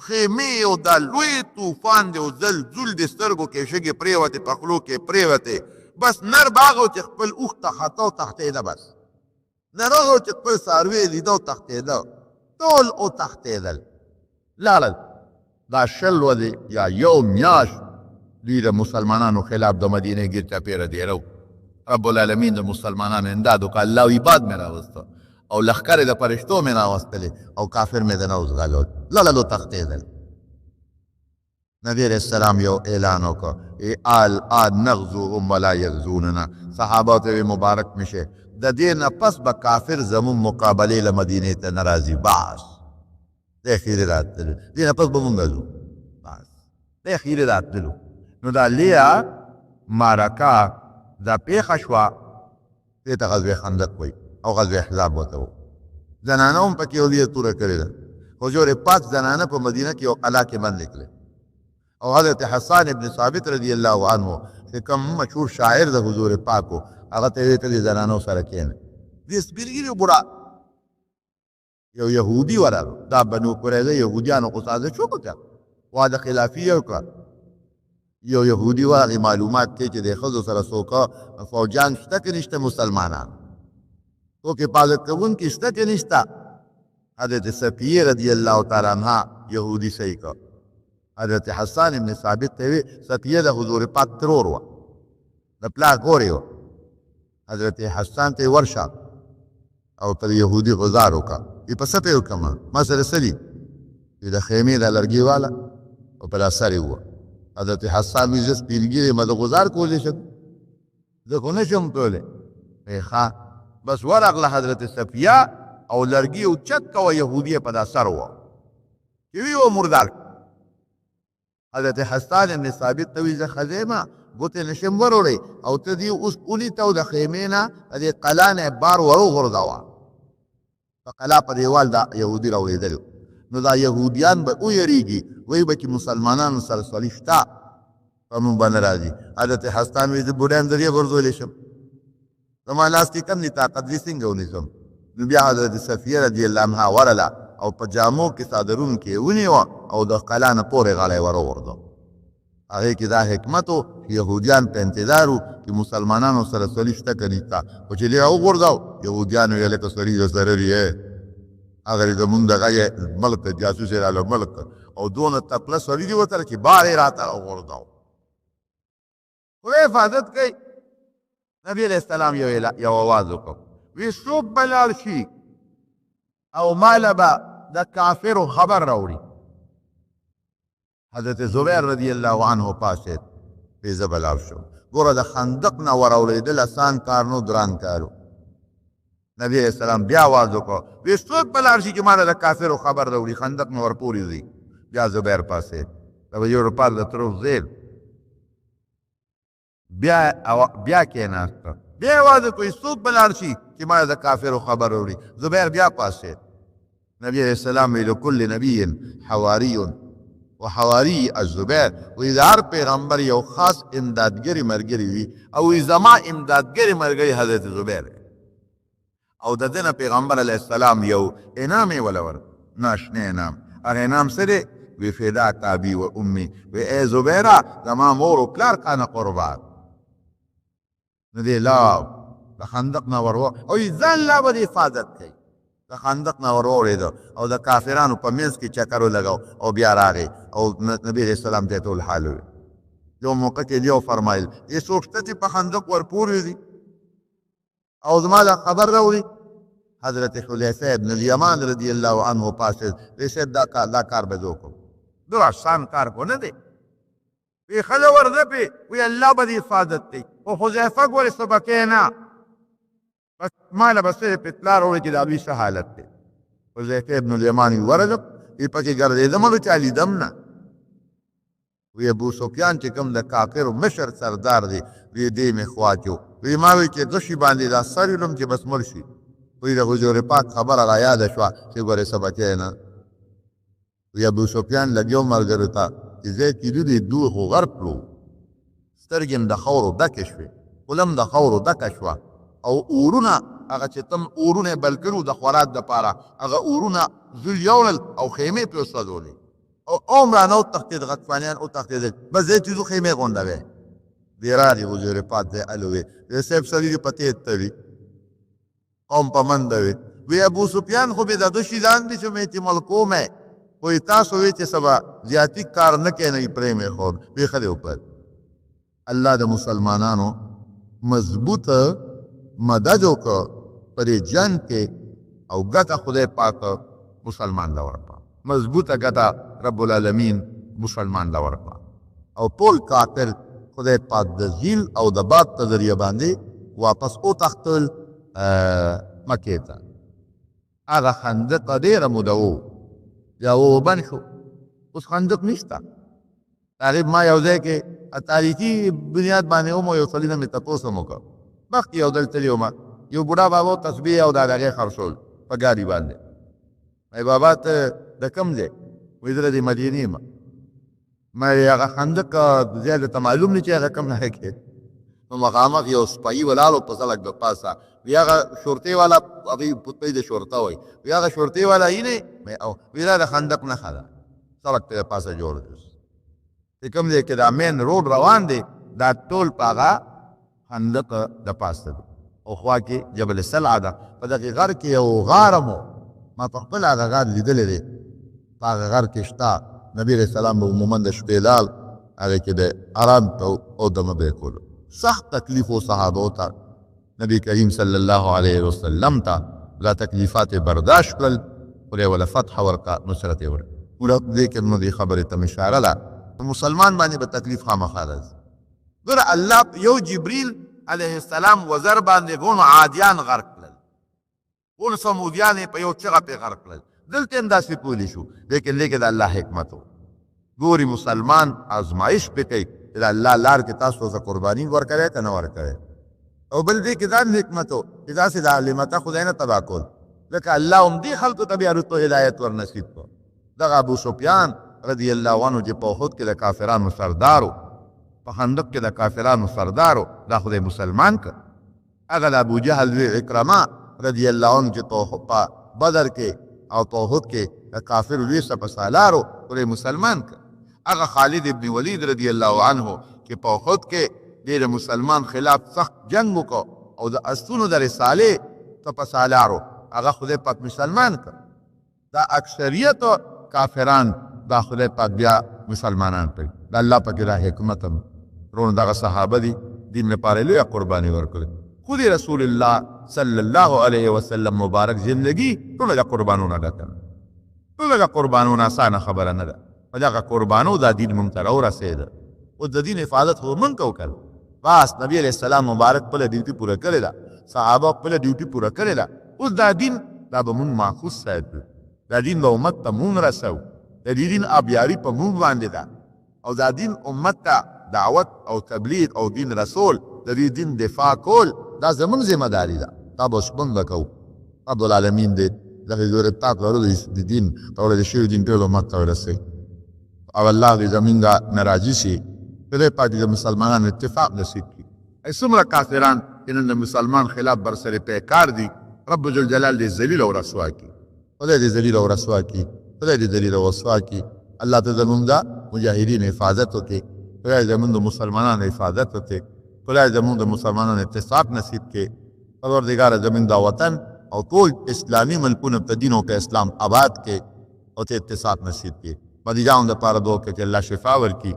خیمې او دا لوی طوفان دی او زلزل د سترګو کې شګې پرېوتې په خولو کې پرېوتې. بس نر به هغه و چې خپل اوښ ته خطه او تښتېده، بس نر هغه و چې خپل څاروی یې لیده او تښتېده، ټول او تښتېدل لاړل. دا 20 ورځې یا یو میاشت دوی د مسلمانانو خلاف د مدینې ګیر چاپېره دیره. رب العالمین د مسلمانانو امداد وکړه، الله وی باد مې راوسته او لښکرې د فرشتو مې راوستلې او کافر مې دنه وزغلول، لاړل تښتېدل. نبی علیہ السلام یو اعلان وکړ الآن نغزوهم ولا یغزوننا. صحابه ته مبارک میشه د دې نه پس به کافر زمون مقابلې له مدینې ته نه راځي. بس دی خیرې راتللو، دې نه پس به مونږ ځو، بس دی خیرې راتللو. نو دا لویه معرکه دا پېښه شوه، دې ته غزوې خندق وایي او غزوې احزاب ورته و. زنانه هم پکې یو لویه توره کړې ده. حضور پاک زنانه په مدینه کې یو قلعه کې بندې کړې او حضرت حسان ابن ثابت رضی الله عنه چې کوم مشهور شاعر د حضور پاک و هغه ته یې ویل زنانو سره کښېنه. دې سپین ږیري بوډا یو یهودي ورغلو، دا بنو قریظه یهودیانو خو سازش وکړه، واده خلافي یې وکړه. یو یهودي ورغی معلومات کوي چې د ښځو سره څوک فوجان شته که نشته، مسلمانان څوک حفاظت کوونکي شته که نشته. حضرت صفیه رضی الله تعالی عنها یهودي صحیح کړ. حضرت حسان ابن ثابت ته وی صفیه د حضور پاک ترور وه، د پلار ګورې وه. حضرت حسان ته ورشه او پر یهودي غزار وکړه، وی په څه پې وکړم ما سره څه دي؟ وی د خیمې د لرګي والا او په سر یې ووه. حضرت حسان وی زه سپین ږیری یم د غزار کولی شم؟ زه خو نه شم کولی. وی ښه. بس ورغله حضرت صفیه او لرګي اوچت کوه، یهودي یې په دا سر ووه چې وی و مردار. حضرت حسان ابن ثابت ته وی زه ښځه یم ګوتې نشم وروړی او ته دې اوس ونیته او د خیمې نه د دې قلا نه بار ور وغورځوه. په قلا په دیوال دا یهودي راولېدلي. نو دا یهودیان به ویریږي، وایي به چې مسلمانانو سره صلیح شته په موږ باندې راځي. حضرت حسان وایي زه بوډیان ذریعه غورځولی شم، زما لاس کې کم دي طاقت دې څنګه ونیسم؟ نو بیا حضرت صفیه رضی الله عنها ورله او په جامو کې صادرون کې ونیوه او د قلا نه پورې غاړه یې ور وغورځو. هغې کې دا حکمت و چې یهودیان په انتظار و چې مسلمانانو سره صلیح شته که نشته، خو چې دې راوغورځو یهودیان ویل لکه سړي درسره دي، هغه زمونږ دغه یې ملک ته جاسوس یې راله ملک او دونه تکړه سړي دي ورسره چې بار یې راته راوغورځو. خدای حفاظت کوي. نبی علیہ السلام یو آواز وکړ، وی څوک به لاړ شي او ماله به د کافرو خبر راوړي. حضرت زبیر رضی الله عنه پاسېد، وی زه به لاړ شم. ګوره د خندق نه وراوړېدل اسان کار نو، ګران کار و. نبی علیہ السلام بیا آواز وکړ، وی څوک به لاړ شي چې ماله د کافرو خبر راوړي، خندق نه ورپورې ځي. بیا زبیر پاسېد، د ویړو پاک د ترو زیر بیا کېناسته. بیا آواز وکړ څوک به لاړ شي چې ماله د کافرو خبر راوړي. زبیر بیا پاسېد. نبی علیہ السلام وی لکل نبی حواری و حواری الزبیر وی د هر پیغمبر یو خاص امدادګری ملګری وي او وی زما امدادګری ملګری حضرت زبیر او د دې نه پیغمبر علیه السلام یو انعام یې وله ورکړ ناشنا انعام هغه انعام څه دی وی فداک ابي و امي وی ای زبیره زما مور و پلار کانه قربان نو دی لا د خندق نه ورو او ځان لا به د حفاظت کوي د خندق نه وروړېده او د کافرانو په منځ کې چکر ولګاو او بیا راغی او نبي علیه السلام ته ټول حال وویل یو موقع کې یو فرمایل ای څوک شته چې په خندق ورپورې دي او زما دا خبر راوړي حضرت حذیفه ابن الیمان رضی الله عنه پاسه وی صاحب دا کار به زه وکړم دو آسان کار کو نه دی وی ښځه ورځپې وی الله به دې حفاظت کوي خو حذیفه ګورې څه به کوې نه بس ما له به صرف اطلاع راوړې چې د دوی څه حالت دی حذیفه ابن الیمان وی ورځم وی پکې ګرځېدم نو چا لیدم نه وی ابو سفیان چې کوم د کافرو مشر سردار دی وی دې مې خوا کې وی ما وی چې غشي باندې دا سر علم چې بس مړ شي وی د حضور پاک خبره را یاده شوه چې ګورې څه به کوې نه وی ابو سفیان لګیو ملګرو ته چې ځای کې دي دوی خو غرق کړو سترګې م د خاورو ډکې شوې خوله م د خاورو ډکه شوه او اورونه هغه چې تم اورونه بل کړو د خوراک دپاره هغه اورونه زوی یوړل او خیمې پرې وسوځولې او عمرانه وتښتېد غطفانیان وتښتېدل بس ځای چې ځو خیمې غونډوې دی راغی حضور پاک دی الوې دی صاحب سړي دې په تېز تړي قوم په منډه وې وی ابو سفیان خو بې د ده شیدان دي چې مې چې ملکوم وی تاسو وی چې سبا زیاتی کار نه کوي نه یې پرېمې خور وی ښه دی وپد الله د مسلمانانو مضبوطه مدد وکړه په دې جنګ کې او ګټه خدای پاک مسلمان له ورکړه مضبوطه ګټه رب العالمین مسلمان له ورکړه او ټول کافر خدای پاک د زیل او د باد په ذریعه باندې واپس وتښتل مکې ته هغه خندق ډېره موده و یا وبند شو اوس خندق نشته تقریب ما یو ځای کې تاریخي بنیاد باندې ومو یو سړي نه مې تپوس هم وکړ مخکې یو ځل تللی وم یو بوډا بابا تسبیح او دا د هغې خرڅول په ګاډي باندې مې بابا ته د کوم ځای وایي زه د مدینې یم مې هغه خندق ځای درته معلوم نه چې هغه کوم ځای کې نو مخامخ یو سپایي ولاړ په سړک د پاسه وی هغه شورتۍ والا هغوی پوتپۍ د شورته وایي وی هغه شورتۍ والا یینې وی دا د خندق نښه ده سړک ته د پاسه جوړ دی چې کوم ځای کې دا مین روډ روان دی دا ټول په هغه خندق د پاسه دی او خوا کې جبل سلعه ده په دغې غر کې یو غار هم ما په خپل هغه غار لیدلی دی په هغه غر کې شته نبي علیه السلام به عموما د شپې لال هغې کې د آرام او دمه به یې کولو سخت تکلیف و صحابو ته نبی کریم صلی الله علیه وسلم ته دا تکلیفات برداشت کړل خدای وله فتح ورکړه نصرت یې ورکړه دې کې نو دې خبرې ته مې اشاره ده مسلمان باندې به تکلیف خامخا راځي ګوره الله یو جبریل علیه السلام وزر باندې ګونو عادیان غرق کړل ګونو سمودیان یې په یو چغه پې غرق کړل دلته هم داسې پولی شو لیکن د الله حکمت و ګوري مسلمان آزمایش پې کوي چې د الله لار کې تاسو ته قرباني ورکوئ که نه ورکوئ او بل دې کې دا حکمت و چې داسې د عالمته خدای نه تباه کول لکه الله هم دې خلکو ته بیا رسو هدایت ورنصیب کړو دغه ابو سفیان رضی الله عنه چې په احد کې د کافرانو سردار و په خندق کې د کافرانو سردار و دا خدای مسلمان کړ هغه د ابو جهل وی عکرمه رضی الله عنه چې په بدر کې او په احد کې د کافرو لوی سپهسالار و خدای مسلمان کړ هغه خالد ابن ولید رضی الله عنه چې په احد کې د مسلمان خلاف سخت جنگ وکړو او د اسونو د رسالې سپهسالارو هغه خدای پاک مسلمان کړ دا اکثریت کافران دا خدای پاک بیا مسلمانان کړي د الله پاک دا حکمت هم رونو دغه صحابه دي دین لپاره لویه قرباني ورکړي خود رسول الله صلی الله علیه وسلم مبارک زندگی ټوله د قربانونه ډکه ټوله د قربانونه اسانه خبره نه ده په دغه قربانو دا دین موږ ته راورسېده اوس د دین حفاظت خو موږ وکړ بس نبی علیه السلام مبارک خپله ډیوټي پوره کړې ده صحابه خپله ډیوټي پوره کړې ده اوس دا دین دا به موږ محفوظ ساتو دا دین به امت ته موږ رسو د دې دین آبیاري په موږ باندې ده او دا دین امت ته دعوت او تبلیغ او دین رسول د دې دین دفاع کول دا زموږ ذمه داري ده دا به اوس موږ وکړو رب العالمین دې دغه زور پاک لرو د دین او د شی دین ټول امت ته ورسوي او الله دې زمونږ نه راضي شي. خدای پاک دې د مسلمانانو اتفاق نصیب کړي. څومره کافران چې نن د مسلمان خلاف برسرې پیکار دي، رب ذوالجلال دې ذلیل او رسوا کړي. خدای دې ذلیل او رسوا کړي. خدای دې ذلیل او رسوا کړي. الله ته زمونږ د مجاهدین حفاظت وکړي. خدای زمونږ د مسلمانانو حفاظت وکړي. خدای زمونږ د مسلمانانو اتفاق نصیب کړي. پروردګار زمونږ دا وطن او ټول اسلامي ملکونه په دین او په اسلام آباد کړي او ته اتفاق نصیب کړي. مریضانو دپاره دعا وکړه چې الله شفا ورکړي.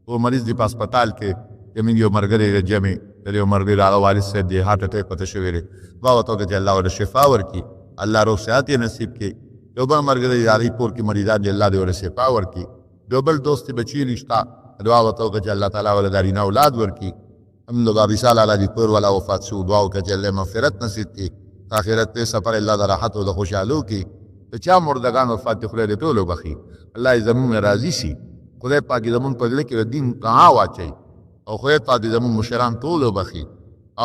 او مریض دی په هسپتال کې زمونږ یو ملګری جمع د یو ملګري راغه والد صاحب دی هارټ اټیک ورته شوی دی. دعا ورته وکړه چې الله ورته شفا ورکړي، الله روغ صحت یې نصیب کړي. یو بل ملګری یاري پور کې مریضان دی، الله دې ورته شفا ورکړي. یو بل دوست بچي نشته، دعا ورته وکړه چې الله تعالی ورته نارینه اولاد ورکړي. الحمدلله وصال علی پور والا وفات شو، دعا وکړه چې الله مغفرت نصیب کړي. آخرت ته سفر الله د راحت او د خوشحالو کې د چا مردگان وفات دي خدای دې ټولو بخي. الله یې زمونږ نه راضي شي. خدای پاک دې زمونږ په زړه کې د دین کاه واچوي او خدای پاک دې زمونږ مشران ټولو بخي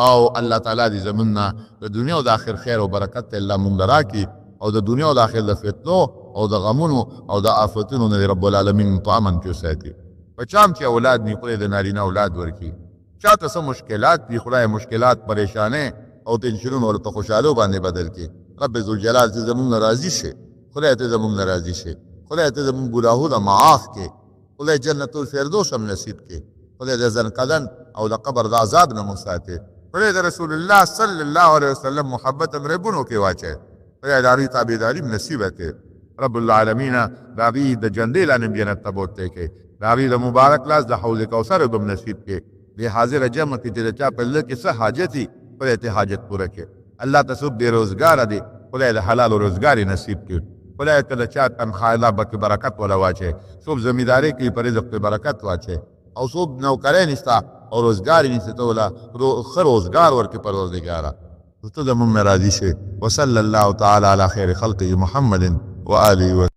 او الله تعالی دې زمونږ نه د دنیا او د آخر خیر او برکت ته الله مونږ راکړي او د دنیا او د آخر د فتنو او د غمونو او د آفتونو نه رب العالمین په امن کې وساتي. په چا چې اولاد نه خدای د نارینه اولاد ورکړي. چاته څه مشکلات دي خدای مشکلات پریشانې او ټینشنونه ورته خوشحالو باندې بدل کړي. رب ذوالجلال ته زمونږ نه راضي شي. خدای ته زمونږ نه راضي شي. خدای ته زمونږ ګناهونه معاف کړي. خدای جنت الفردوس هم نصیب کړي. خدای د ځنکدن او د قبر د عذاب نه مو ساتي. خدای د رسول الله صلی الله علیه وسلم محبت هم ربونو کې واچوي. خدای د هغې تابعداري هم نصیبه کړي. رب العالمین د هغې د جنډې لاندې جنت ته بوتلی کړي. د هغې د مبارک لاس د حوض کوثر به هم نصیب کړي. دې حاضره جمع کې چې د چا په زړه کې څه حاجت وي خدای ته حاجت پوره کړي. الله ته څوک بې روزګاره دی خدای د حلال روزګار یې نصیب کړي. خدای ته د چا تنخواه الله پکې برکت وله واچوي. څوک زمینداري کوي په رزق کې برکت واچوي او څوک نوکری نشته او روزګار یې نشته ته وله ښه روزګار ورکړي پروردګاره. ته زمونږ نه راضي شي. وصلی الله تعالی علی خیر خلقه محمد و آله